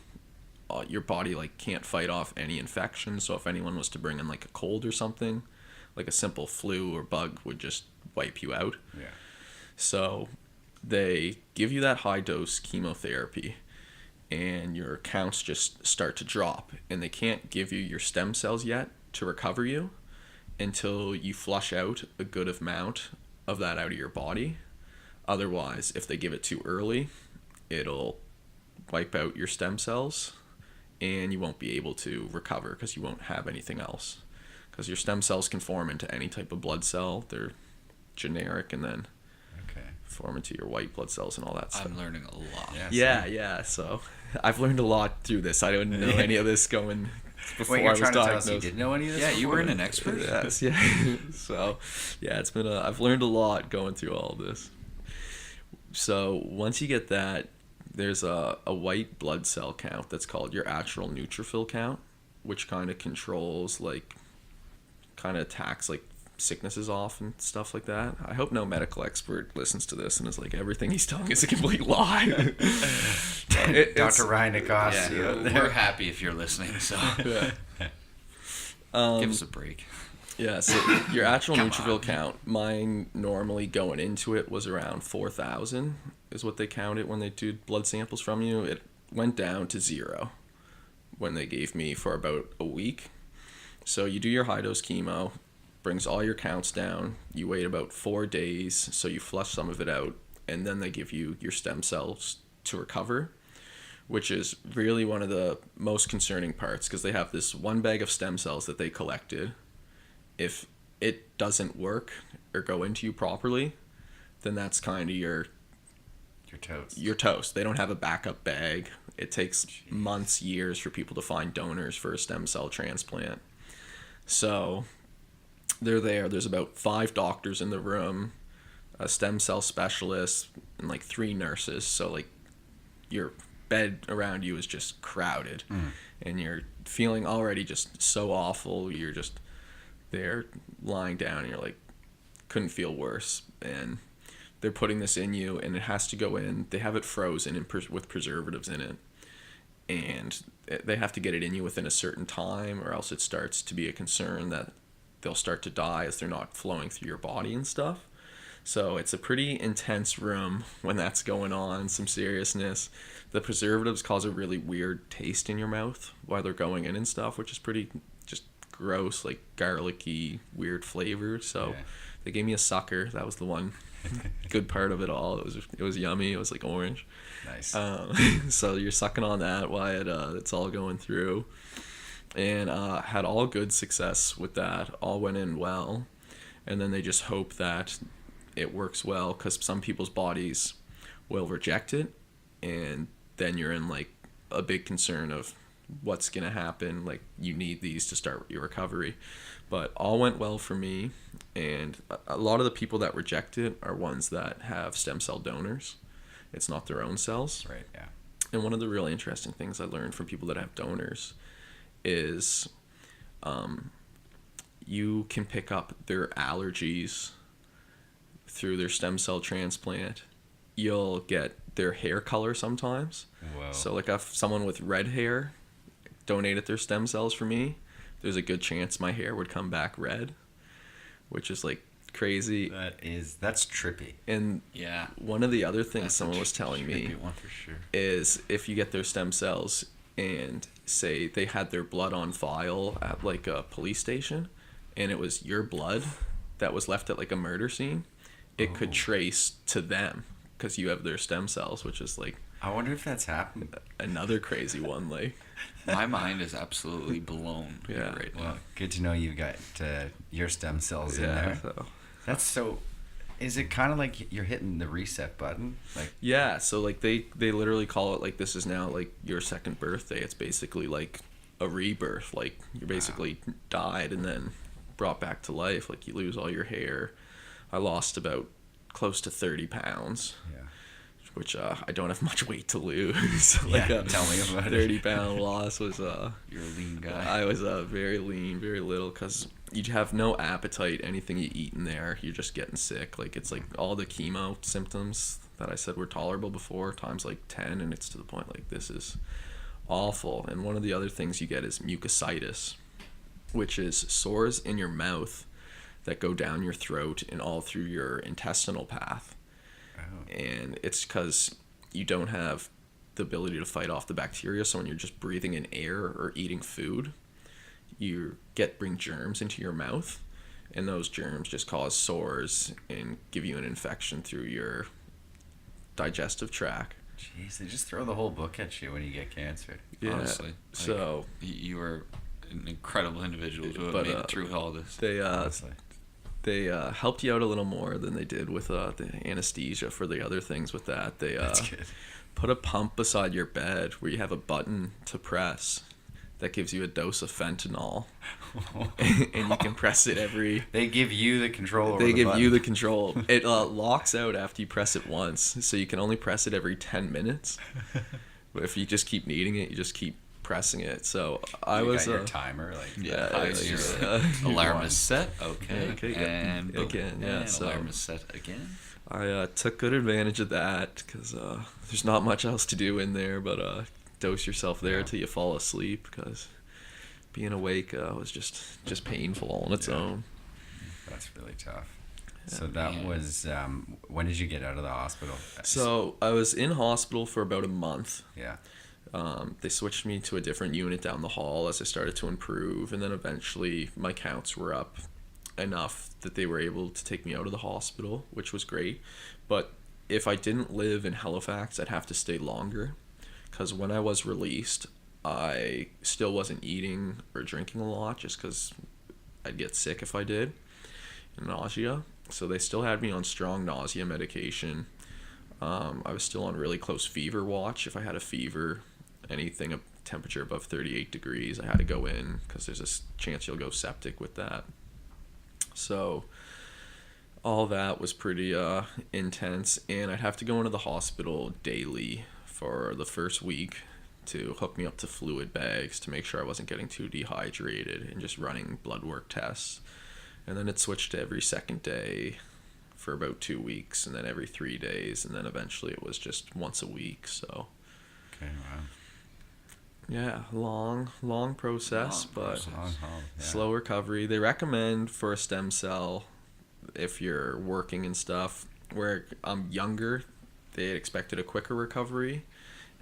your body like can't fight off any infection. So if anyone was to bring in like a cold or something, like a simple flu or bug would just wipe you out.
Yeah.
So they give you that high dose chemotherapy, and your counts just start to drop, and they can't give you your stem cells yet to recover you until you flush out a good amount of that out of your body. Otherwise, if they give it too early, it'll wipe out your stem cells, and you won't be able to recover because you won't have anything else. Because your stem cells can form into any type of blood cell. They're generic, and then form into your white blood cells and all that stuff.
I'm learning a lot.
Yeah. So I've learned a lot through this. I didn't know any of this going before
Wait, you're
I was
trying to tell
diagnosed.
us you didn't know any of this?
Yeah, you
before?
weren't an expert.
Yes, yeah. So, yeah, it's been I've learned a lot going through all of this. So once you get that, there's a white blood cell count that's called your actual neutrophil count, which kind of controls, like, kind of attacks, like, sicknesses off and stuff like that. I hope no medical expert listens to this and is like, everything he's telling is a complete lie.
Dr. Ryan Acosta.
We're happy if you're listening, so
Yeah.
give us a break.
Yeah, so your actual
Come
neutrophil
on.
count, mine normally going into it was around 4,000 is what they counted when they do blood samples from you. It went down to 0 when they gave me for about a week. So you do your high dose chemo, brings all your counts down. You wait about 4 days, so you flush some of it out, and then they give you your stem cells to recover, which is really one of the most concerning parts, because they have this one bag of stem cells that they collected. If it doesn't work or go into you properly, then that's kind of your
toast.
You're toast. They don't have a backup bag. It takes months, years for people to find donors for a stem cell transplant. So they're there. There's about 5 doctors in the room, a stem cell specialist, and like 3 nurses. So like your bed around you is just crowded, and you're feeling already just so awful. You're just there lying down, and you're like, couldn't feel worse. And they're putting this in you, and it has to go in. They have it frozen with preservatives in it, and they have to get it in you within a certain time, or else it starts to be a concern that they'll start to die as they're not flowing through your body and stuff. So it's a pretty intense room when that's going on, some seriousness. The preservatives cause a really weird taste in your mouth while they're going in and stuff, which is pretty just gross, like garlicky, weird flavor. So they gave me a sucker. That was the one good part of it all. It was yummy. It was like orange.
Nice.
So you're sucking on that while it's all going through. And had all good success with that. All went in well. And then they just hope that it works well, because some people's bodies will reject it, and then you're in like a big concern of what's gonna happen. Like, you need these to start your recovery. But all went well for me, and a lot of the people that reject it are ones that have stem cell donors. It's not their own cells.
Right, yeah.
And one of the really interesting things I learned from people that have donors is you can pick up their allergies through their stem cell transplant. You'll get their hair color sometimes.
Whoa.
So like if someone with red hair donated their stem cells for me, there's a good chance my hair would come back red, which is like crazy.
That's trippy.
And
Yeah.
one of the other things
That's
someone was telling me
Trippy one for sure.
is if you get their stem cells and say they had their blood on file at like a police station and it was your blood that was left at like a murder scene, it could trace to them because you have their stem cells, which is like
I wonder if that's happened.
another crazy one. Like,
My mind is absolutely blown
Yeah.
right now.
Well, good to know you've got your stem cells in
yeah,
there.
so.
That's so. Is it kind of like you're hitting the reset button? Like,
Yeah, so like they literally call it like this is now like your second birthday. It's basically like a rebirth. Like you're basically died and then brought back to life. Like you lose all your hair. I lost about close to 30 pounds,
yeah.
which I don't have much weight to lose. Like
Yeah,
a
tell me about it.
30-pound loss was
You're a lean guy.
I was very lean, very little, because you have no appetite. Anything you eat in there, you're just getting sick. Like it's like all the chemo symptoms that I said were tolerable before times like 10, and it's to the point like this is awful. And one of the other things you get is mucositis, which is sores in your mouth that go down your throat and all through your intestinal path.
Oh.
And it's because you don't have the ability to fight off the bacteria. So when you're just breathing in air or eating food, you bring germs into your mouth, and those germs just cause sores and give you an infection through your digestive tract.
Jeez, they just throw the whole book at you when you get cancer.
Yeah.
Honestly.
So
You are an incredible individual to have
But,
made it through all this.
Honestly.
they helped you out a little more than they did with the anesthesia for the other things with that. They
That's good.
put a pump beside your bed where you have a button to press that gives you a dose of fentanyl. And you can press it every...
They give you the control over
They
the
give
button.
you the control. It locks out after you press it once, so you can only press it every 10 minutes. But if you just keep needing it, you just keep pressing it. So I
You
was...
got your timer, like,
yeah,
5-0. Alarm is set. Okay.
Okay,
And boom.
again, yeah,
And
so-
alarm is set again.
I took good advantage of that because there's not much else to do in there but dose yourself there till you fall asleep, because being awake was just painful on its own.
That's really tough. So that was, when did you get out of the hospital?
So I was in hospital for about a month.
Yeah.
They switched me to a different unit down the hall as I started to improve, and then eventually my counts were up enough that they were able to take me out of the hospital, which was great. But if I didn't live in Halifax, I'd have to stay longer, because when I was released, I still wasn't eating or drinking a lot just because I'd get sick if I did, and nausea. So they still had me on strong nausea medication. I was still on really close fever watch. If I had a fever, anything a temperature above 38 degrees, I had to go in because there's a chance you'll go septic with that. So all that was pretty intense, and I'd have to go into the hospital daily for the first week to hook me up to fluid bags to make sure I wasn't getting too dehydrated, and just running blood work tests. And then it switched to every second day for about 2 weeks, and then every 3 days, and then eventually it was just once a week. So
Okay, wow.
yeah, long process, but
Long haul, yeah.
slow recovery. They recommend for a stem cell, if you're working and stuff, where I'm younger, they expected a quicker recovery.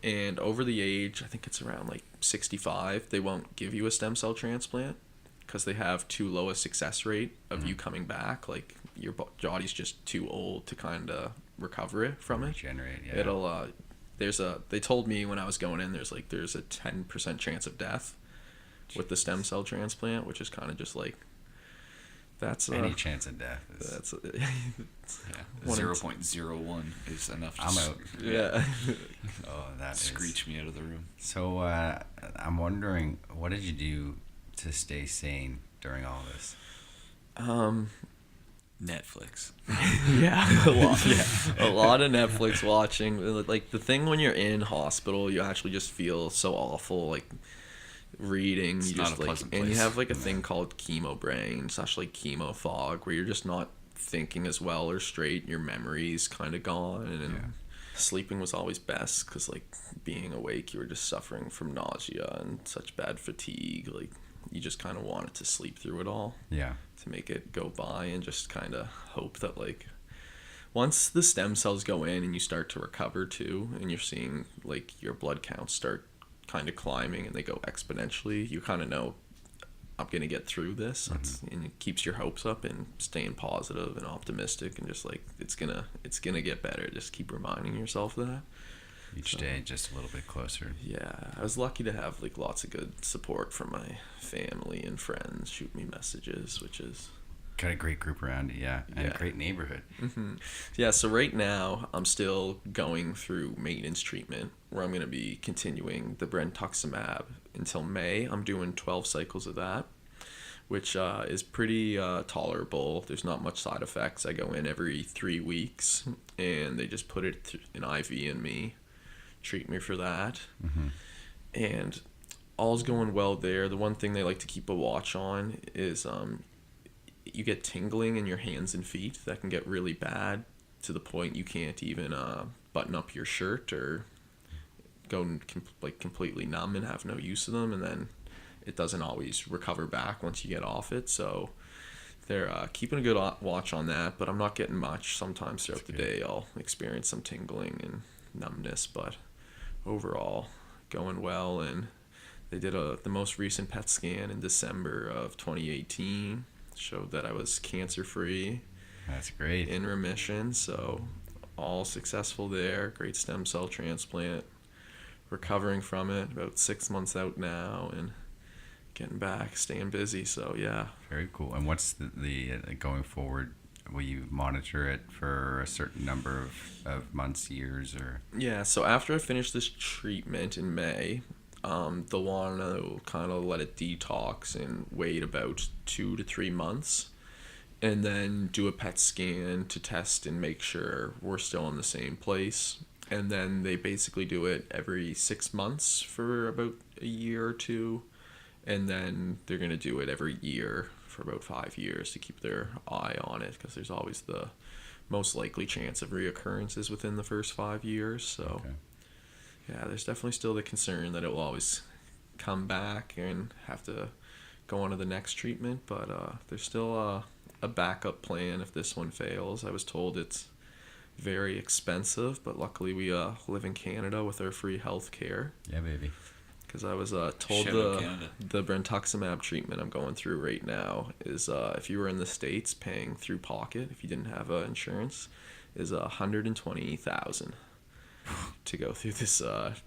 And over the age, I think it's around like 65, they won't give you a stem cell transplant because they have too low a success rate of you coming back. Like your body's just too old to kind of recover it from it.
Regenerate, yeah.
It'll they told me when I was going in, there's a 10% chance of death with the stem cell transplant, which is kind of just like, that's
Any chance of death is...
that's
Yeah.
One in
0.01 is enough to
I'm out.
yeah.
Oh, that is...
screech me out of the room.
So, I'm wondering, what did you do to stay sane during all this?
Netflix.
Yeah, a lot of Netflix watching. Like the thing when you're in hospital, you actually just feel so awful. Like reading.
It's
You
not
just
a pleasant
and you
place.
have like a thing called chemo brain, slash like chemo fog, where you're just not thinking as well or straight. Your memory's kind of gone, and sleeping was always best because like being awake, you were just suffering from nausea and such bad fatigue. Like you just kind of wanted to sleep through it all
Yeah.
to make it go by, and just kind of hope that like once the stem cells go in and you start to recover too, and you're seeing like your blood counts start kind of climbing and they go exponentially, you kind of know I'm gonna get through this. And it keeps your hopes up and staying positive and optimistic, and just like it's gonna get better. Just keep reminding yourself that.
Each day just a little bit closer.
Yeah, I was lucky to have like lots of good support from my family and friends shoot me messages, which is
Got a great group around you, and
Yeah.
a great neighborhood.
Yeah, so right now I'm still going through maintenance treatment where I'm going to be continuing the brentuximab until May. I'm doing 12 cycles of that, which is pretty tolerable. There's not much side effects. I go in every 3 weeks, and they just put it an IV in me, treat me for that. And all's going well there. The one thing they like to keep a watch on is you get tingling in your hands and feet that can get really bad to the point you can't even button up your shirt or go completely numb and have no use of them, and then it doesn't always recover back once you get off it. So they're keeping a good watch on that, but I'm not getting much. Sometimes throughout the day I'll experience some tingling and numbness, but overall going well. And they did the most recent PET scan in December of 2018. Showed that I was cancer-free,
That's great.
in remission, so all successful there. Great stem cell transplant, recovering from it, about 6 months out now, and getting back, staying busy, so yeah.
Very cool. And what's the going forward? Will you monitor it for a certain number of months, years, or?
Yeah, so after I finish this treatment in May, they'll want to kind of let it detox and wait about 2 to 3 months, and then do a PET scan to test and make sure we're still in the same place. And then they basically do it every 6 months for about a year or two, and then they're going to do it every year for about 5 years to keep their eye on it, because there's always the most likely chance of reoccurrences within the first 5 years. So
Okay.
yeah, there's definitely still the concern that it will always come back and have to go on to the next treatment, but there's still a backup plan if this one fails. I was told it's very expensive, but luckily we live in Canada with our free health care,
Yeah, baby.
because I was told
Shout out Canada.
the brentuximab treatment I'm going through right now is if you were in the States paying through pocket, if you didn't have insurance, is $120,000 to go through this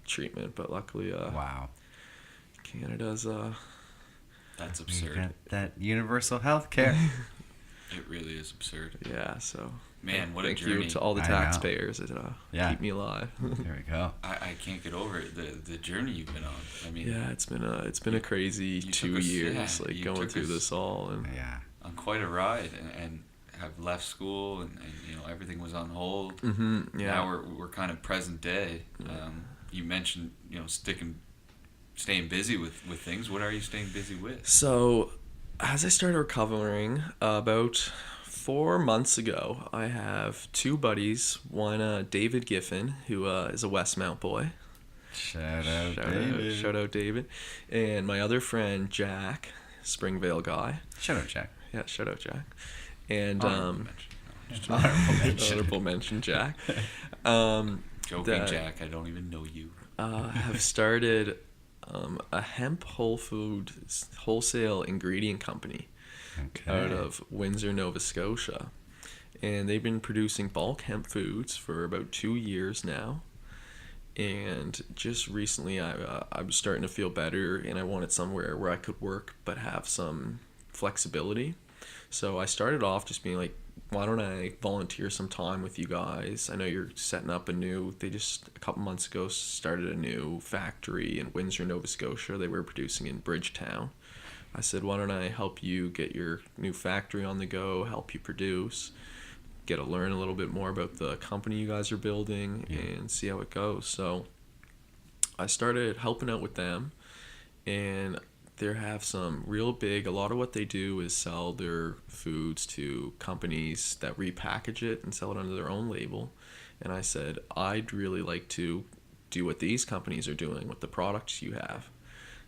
treatment. But luckily
Wow.
Canada's
That's
You
absurd.
got that universal health care.
It really is absurd.
yeah, so
Man, what a
thank
journey.
you to all the
I know.
taxpayers that
Yeah.
keep me alive.
There we go.
I can't get over it. The journey you've been on. I mean,
Yeah, it's been a crazy
you took
2
us-
years,
yeah,
like
you
going
took
through
us-
this all, and
Yeah.
on quite a ride, and have left school, and everything was on hold.
yeah.
Now we're kind of present day. You mentioned staying busy with things. What are you staying busy with?
So, as I started recovering about 4 months ago, I have 2 buddies. One, David Giffen, who is a Westmount boy.
Shout out, David.
Shout out, David. And my other friend, Jack, Springvale guy.
Shout out, Jack.
Yeah, shout out, Jack. And
Honorable mention. No, just
honorable mention, Jack.
joking,
that-
Jack. I don't even know you.
Have started a hemp wholesale ingredient company
Okay.
out of Windsor, Nova Scotia, and they've been producing bulk hemp foods for about 2 years now. And just recently, I was starting to feel better, and I wanted somewhere where I could work but have some flexibility. So I started off just being like, why don't I volunteer some time with you guys? I know you're setting up they just a couple months ago started a new factory in Windsor, Nova Scotia. They were producing in Bridgetown. I said, why don't I help you get your new factory on the go, help you produce, get to learn a little bit more about the company you guys are building, and see how it goes. So I started helping out with them, and they have some real big. A lot of what they do is sell their foods to companies that repackage it and sell it under their own label. And I said, I'd really like to do what these companies are doing with the products you have,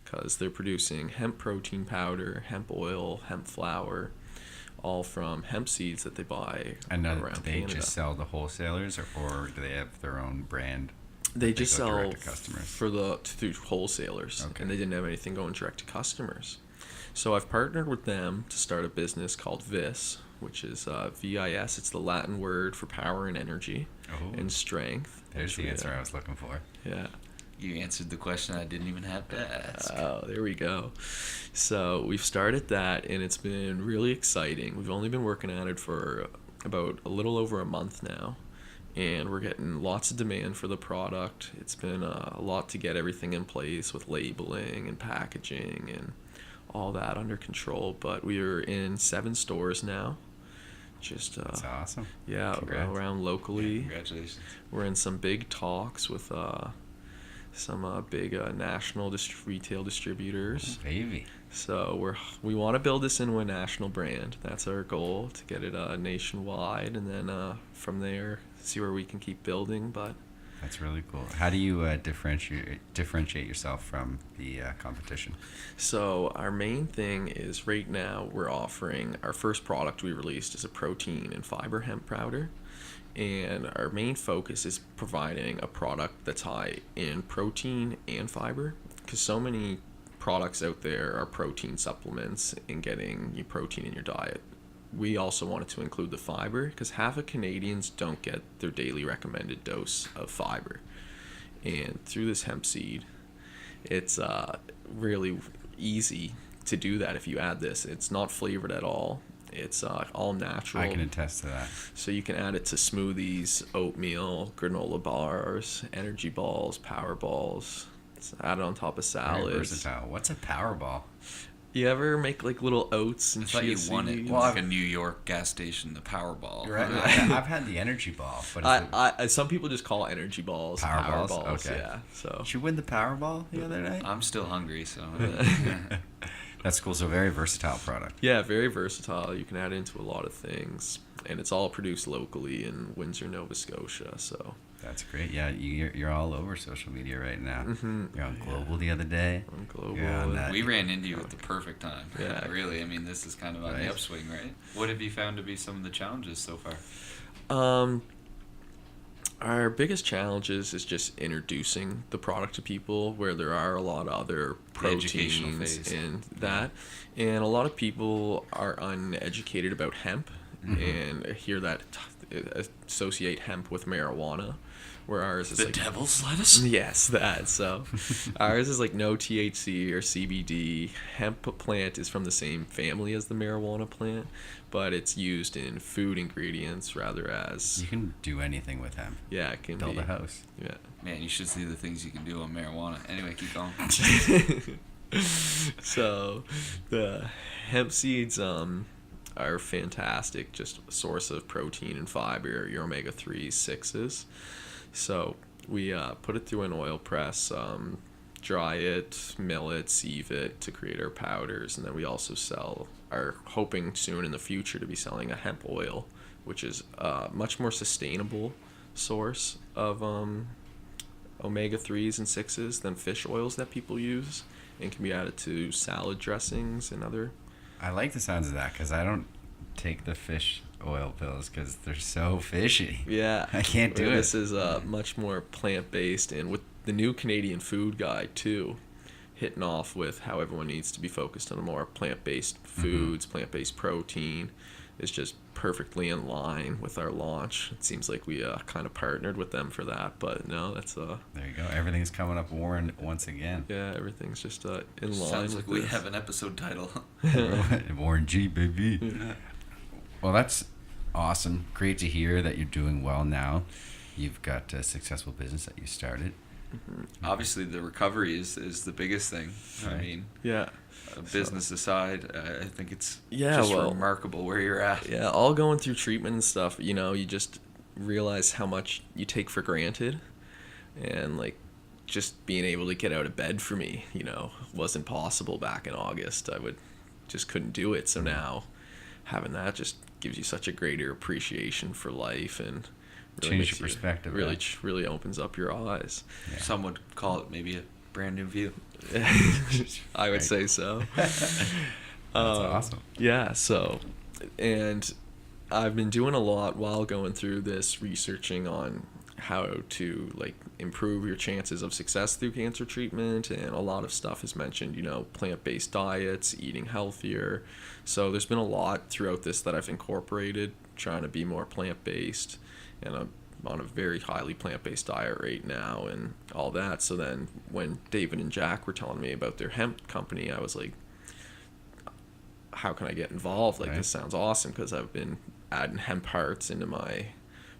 because they're producing hemp protein powder, hemp oil, hemp flour, all from hemp seeds that they buy
And
around
do they
Canada.
just sell to wholesalers, or do they have their own brand?
They
that
just
go
sell
direct to customers?
through wholesalers,
Okay.
and they didn't have anything going direct to customers. So I've partnered with them to start a business called VIS, which is VIS. It's the Latin word for power and energy
Oh.
and strength.
There's
which
the
we,
answer I was looking for.
Yeah.
You answered the question I didn't even have to ask.
Oh, there we go. So we've started that, and it's been really exciting. We've only been working at it for about a little over a month now, and we're getting lots of demand for the product. It's been a lot to get everything in place with labeling and packaging and all that under control, but we are in 7 stores now. Just
That's awesome.
yeah,
Congrats.
around locally.
Congratulations.
We're in some big talks with some big national retail distributors.
Baby.
So we want to build this into a national brand. That's our goal, to get it nationwide, and then from there see where we can keep building. But
That's really cool. How do you differentiate yourself from the competition?
so our main thing is, right now we're offering, our first product we released is a protein and fiber hemp powder. And our main focus is providing a product that's high in protein and fiber, because so many products out there are protein supplements and getting your protein in your diet. We also wanted to include the fiber, because half of Canadians don't get their daily recommended dose of fiber. And through this hemp seed, it's really easy to do that if you add this. It's not flavored at all. It's all natural.
I can attest to that.
So you can add it to smoothies, oatmeal, granola bars, energy balls, power balls. It's added on top of
Very
salads.
versatile. What's a Powerball?
You ever make like little oats and
I thought you
chia
won it
seeds?
in like a New York gas station, the Powerball.
Right. I've had the energy ball, but is it,
I some people just call energy balls
Power
power
balls?
balls.
Okay.
Yeah. So
did you win the Powerball the other night?
I'm still hungry, so.
That's cool. So very versatile product.
yeah, very versatile. You can add it into a lot of things, and it's all produced locally in Windsor, Nova Scotia. So
That's great. Yeah, you're all over social media right now.
Mhm.
You're on Global the other day.
on global.
You're on that.
We ran into you at the perfect time.
Yeah.
Really, I mean, this is kind of on
Right.
the upswing, right? What have you found to be some of the challenges so far?
Our biggest challenges is just introducing the product to people, where there are a lot of other
The educational
proteins
phase.
and that, and a lot of people are uneducated about hemp and hear that associate hemp with marijuana, where ours is
The
like
devil's lettuce?
yes, that. So ours is like no THC or CBD. Hemp plant is from the same family as the marijuana plant, but it's used in food ingredients rather as
You can do anything with hemp.
yeah, it can
Build
be
a house.
yeah.
Man, you should see the things you can do on marijuana. Anyway, keep going.
So the hemp seeds are fantastic, just a source of protein and fiber, your omega-3s, 6s. So we put it through an oil press, dry it, mill it, sieve it to create our powders, and then we also are hoping soon in the future to be selling a hemp oil, which is a much more sustainable source of omega-3s and 6s than fish oils that people use, and can be added to salad dressings and other.
I like the sounds of that because I don't take the fish oil pills because they're so fishy.
Yeah,
I can't do
This
it.
is much more plant-based, and with the new Canadian food guide too, hitting off with how everyone needs to be focused on a more plant-based foods, plant-based protein, is just perfectly in line with our launch. It seems like we kind of partnered with them for that, but no, that's
There you go. Everything's coming up Warren once again.
yeah, everything's just in line.
Sounds like
with
we
this.
have an episode title.
Warren G, baby. Well, that's awesome. Great to hear that you're doing well now. You've got a successful business that you started.
Obviously, the recovery is the biggest thing. I
Right.
mean,
Yeah.
business aside, I think it's
Yeah,
just
well-
remarkable where you're at.
Yeah, all going through treatment and stuff, you just realize how much you take for granted. And like just being able to get out of bed for me, wasn't possible back in August. Just couldn't do it. So now having that just gives you such a greater appreciation for life and really
Change
makes
your perspective.
really,
right?
really opens up your eyes.
Yeah.
Some would call it maybe a brand new view.
I would say so.
That's awesome.
Yeah, so, and I've been doing a lot while going through this, researching on how to like improve your chances of success through cancer treatment, and a lot of stuff is mentioned, plant-based diets, eating healthier. So there's been a lot throughout this that I've incorporated, trying to be more plant-based, and I'm on a very highly plant-based diet right now and all that. So then when David and Jack were telling me about their hemp company, I was like, how can I get involved? Like,
Right.
This sounds awesome, because I've been adding hemp hearts into my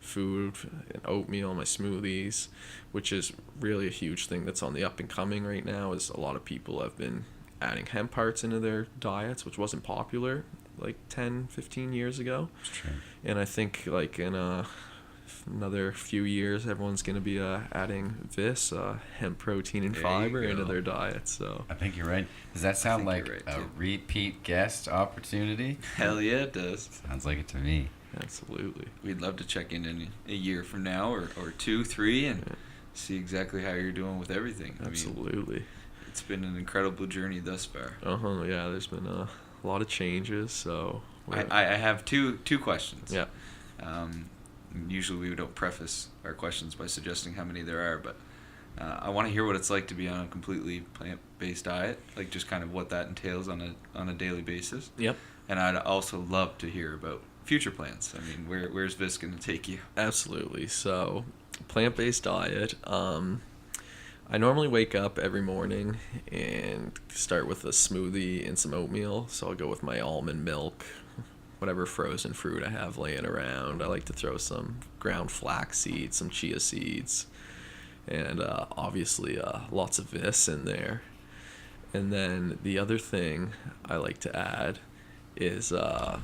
food and oatmeal, my smoothies, which is really a huge thing that's on the up and coming right now. Is a lot of people have been adding hemp hearts into their diets, which wasn't popular like 10-15 years ago.
It's true.
And I think like in another few years, everyone's going to be adding VIS, hemp protein and
There you
fiber, into
go.
their diet. So
I think you're right. Does that sound
think
like
you're right,
a
too.
repeat guest opportunity?
Hell yeah, it does.
Sounds like it to me.
absolutely.
We'd love to check in a year from now or 2, 3 and
Yeah.
see exactly how you're doing with everything. I mean,
Absolutely.
it's been an incredible journey thus far.
Yeah, there's been a lot of changes. So
I have two questions.
yeah.
Usually we don't preface our questions by suggesting how many there are, but I want to hear what it's like to be on a completely plant-based diet, like just kind of what that entails on a daily basis.
Yep.
And I'd also love to hear about future plans. I mean, where's VIS going to take you?
Absolutely. So, plant-based diet. I normally wake up every morning and start with a smoothie and some oatmeal. So I'll go with my almond milk, whatever frozen fruit I have laying around. I like to throw some ground flax seeds, some chia seeds, and obviously lots of VIS in there. And then the other thing I like to add is I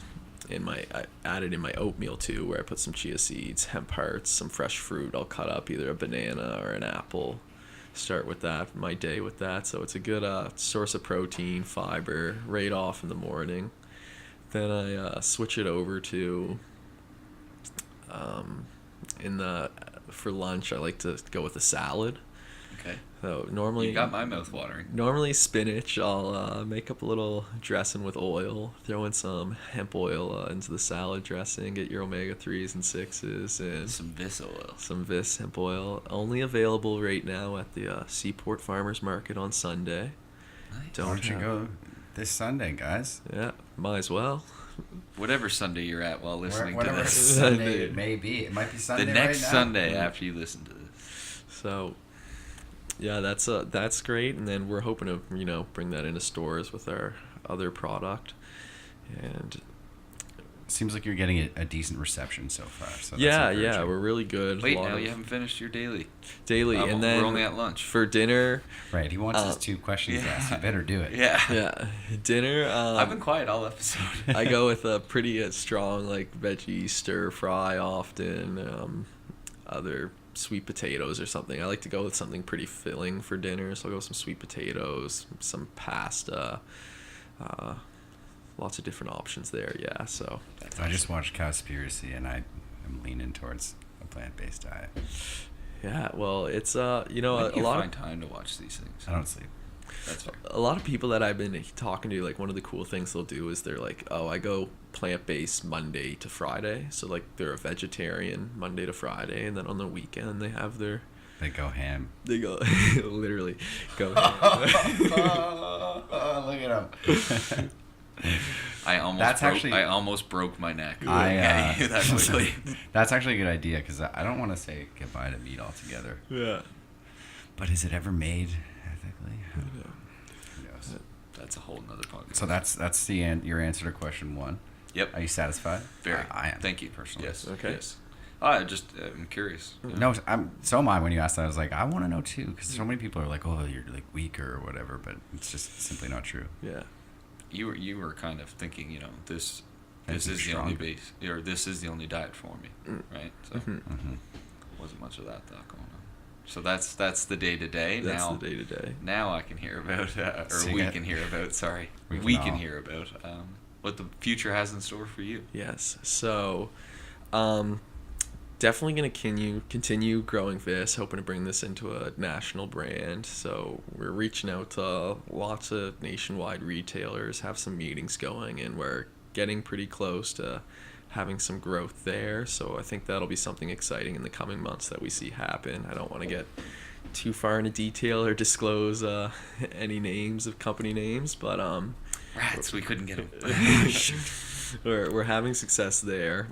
add it in my oatmeal too, where I put some chia seeds, hemp hearts, some fresh fruit. I'll cut up either a banana or an apple. Start with that, my day with that. So it's a good source of protein, fiber, right off in the morning. Then I switch it over to for lunch. I like to go with a salad.
Okay.
So normally
You got my mouth watering.
Normally spinach, I'll make up a little dressing with oil, throw in some hemp oil into the salad dressing, get your omega-3s and 6s, and
Some VIS oil.
some VIS hemp oil. Only available right now at the Seaport Farmers Market on Sunday.
Nice.
Why don't you go this Sunday, guys?
Yeah, might as well.
Whatever Sunday you're at while listening to
Whatever
this.
Sunday it may be. It might be Sunday
The next
right now.
Sunday after you listen to this.
So, yeah, that's great, and then we're hoping to bring that into stores with our other product, and
Seems like you're getting a decent reception so far. So that's
yeah,
encouraging.
we're really good.
Wait,
A lot
now
of
you haven't finished your daily.
daily, and then
we're only at lunch.
for dinner.
Right, he wants his 2 questions
yeah.
asked. You better do it.
Yeah.
Yeah, dinner.
I've been quiet all episode.
I go with a pretty strong like veggie stir fry often. Other sweet potatoes or something. I like to go with something pretty filling for dinner, so I'll go with some sweet potatoes, some pasta. Lots of different options there. Yeah, so
I just watched Cowspiracy, and I am leaning towards a plant-based diet.
yeah. Well, it's
When do you
a lot
find
of
time to watch these things?
I don't sleep.
That's fair.
a lot of people that I've been talking to, like one of the cool things they'll do is they're like, oh, I go plant-based Monday to Friday, so like they're a vegetarian Monday to Friday, and then on the weekend they have their
They go ham.
they go literally go.
Look at him.
I almost broke my neck. That quickly.
That's actually a good idea, because I don't want to say goodbye to meat altogether.
Yeah.
But is it ever made ethically? Who knows?
That's a whole nother podcast.
So that's your answer to question 1.
Yep.
Are you satisfied?
Very.
I am.
Thank you.
Personally.
Yes.
Okay.
Yes. I'm curious.
No, so am I. When you asked that, I was like, I want to know too, because so many people are like, oh, you're like weaker or whatever, but it's just simply not true.
Yeah.
You were kind of thinking, this
Makes
is
you
the only
stronger.
base, or this is the only diet for me, right? So
Mm-hmm.
wasn't much of that thought going on. So that's the day to day.
That's the day to day.
Now I can hear about, can hear about. Sorry,
We
we
can
can
all.
hear about what the future has in store for you.
Yes. So, definitely going to continue growing VIS, hoping to bring this into a national brand. So we're reaching out to lots of nationwide retailers, have some meetings going, and we're getting pretty close to having some growth there. So I think that'll be something exciting in the coming months that we see happen. I don't want to get too far into detail or disclose any names of company names, but
Rats, we couldn't get them.
we're having success there.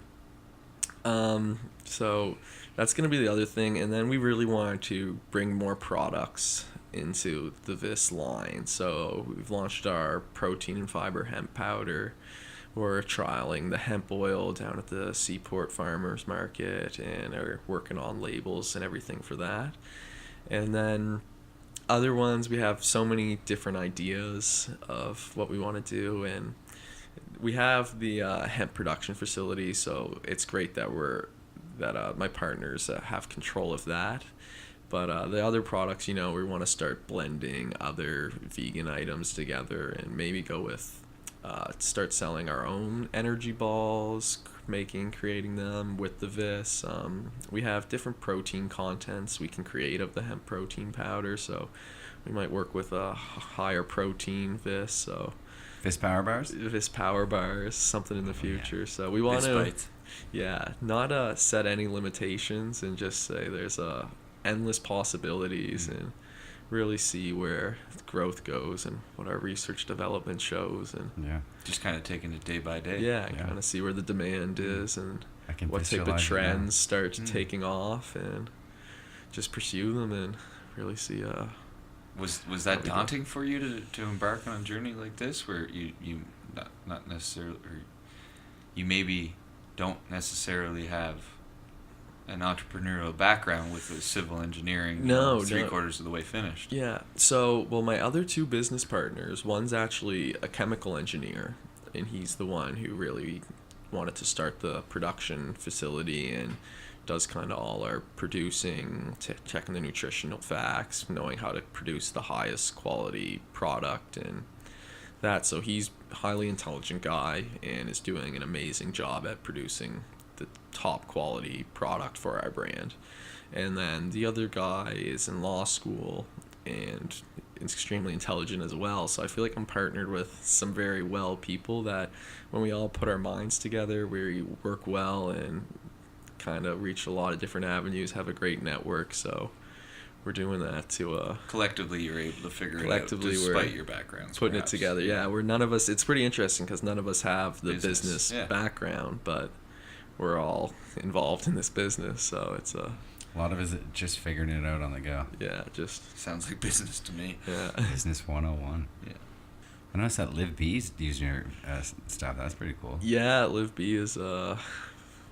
So that's going to be the other thing. And then we really wanted to bring more products into the VIS line. So we've launched our protein and fiber hemp powder. We're trialing the hemp oil down at the Seaport Farmers Market and are working on labels and everything for that. And then other ones, we have so many different ideas of what we want to do, and we have the hemp production facility, so it's great that my partners have control of that. But the other products, we want to start blending other vegan items together and maybe go with start selling our own energy balls, creating them with the VIS. We have different protein contents we can create of the hemp protein powder, so we might work with a higher protein VIS. So
VIS Power Bars?
VIS Power Bars, something in the future.
Yeah.
So we want
VIS
to,
Bites.
not set any limitations and just say there's endless possibilities and really see where growth goes and what our research development shows, and
Yeah.
Just kind of taking it day by day.
yeah, kind of see where the demand is and
I can
what type of
visualize it now.
trends start taking off, and just pursue them and really see
Was
How
that
we go.
daunting for you to embark on a journey like this, where you not necessarily, or you maybe don't necessarily have an entrepreneurial background with the civil engineering?
No,
three
no.
quarters of the way finished.
Yeah. So, my other two business partners, one's actually a chemical engineer, and he's the one who really wanted to start the production facility and does kind of all our producing, checking the nutritional facts, knowing how to produce the highest quality product and that. So he's a highly intelligent guy and is doing an amazing job at producing the top quality product for our brand. And then the other guy is in law school and is extremely intelligent as well. So I feel like I'm partnered with some very well people that when we all put our minds together, we work well and kind of reach a lot of different avenues, have a great network. So we're doing that to
Collectively, you're able to figure it out
Collectively, we're
despite your backgrounds.
putting
perhaps.
it together. Yeah, we're none of us. It's pretty interesting because none of us have the
Business,
business
yeah.
background, but we're all involved in this business. So it's
A lot of it is just figuring it out on the go.
just
Sounds like business to me.
yeah.
Business 101.
Yeah.
I noticed that Live Bees using your stuff. That's pretty cool.
Yeah, Live B is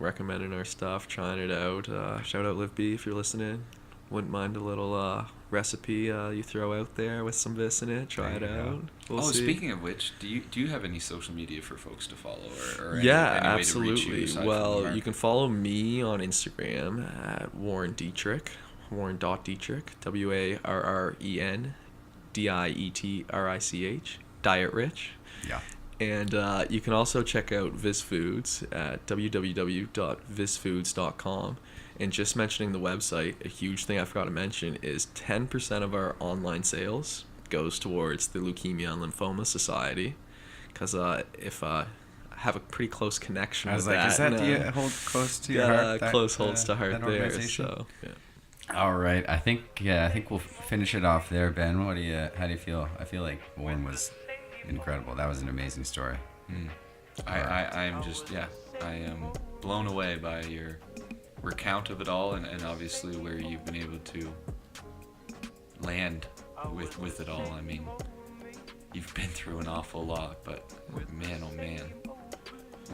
recommending our stuff, trying it out. Shout out Live B if you're listening. Wouldn't mind a little recipe you throw out there with some VIS in it. Try it
There you go.
out. We'll see.
Speaking of which, do you have any social media for folks to follow, or
Yeah,
any way to reach you
absolutely.
aside from the
Well,
market?
you can follow me on Instagram at Warren Dietrich, Warren.Dietrich, WarrenDietrich, Diet Rich.
Yeah.
And you can also check out VIS Foods at www.visfoods.com. And just mentioning the website, a huge thing I forgot to mention is 10% of our online sales goes towards the Leukemia and Lymphoma Society. Because if I have a pretty close connection
I was
with
like,
that.
is that
and,
do you hold close to your
yeah,
heart? that,
close holds to
that
heart there.
organization?
So, yeah.
All right. I think we'll finish it off there, Ben. How do you feel? I feel like Warren was incredible. That was an amazing story.
I am just I am blown away by your recount of it all, and obviously where you've been able to land with it all. I mean, you've been through an awful lot, but man, oh man,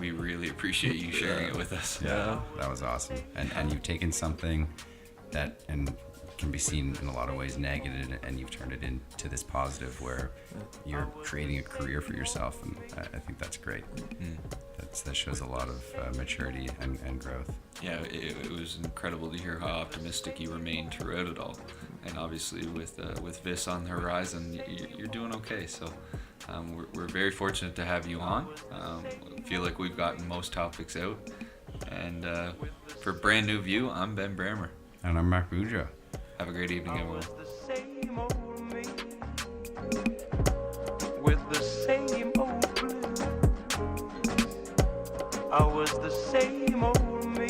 we really appreciate you sharing it with us.
Yeah.
That was awesome. And you've taken something that and can be seen in a lot of ways negative, and you've turned it into this positive where you're creating a career for yourself, and I think that's great. that shows a lot of maturity and growth.
Yeah, it was incredible to hear how optimistic you remained throughout it all, and obviously with VIS on the horizon, you're doing okay. So we're very fortunate to have you on. I feel like we've gotten most topics out, and for Brand New View, I'm Ben Brammer.
And I'm Mark Boudreau.
Have a great evening,
I
everyone.
was the same old me with the same old blues. I was the same old me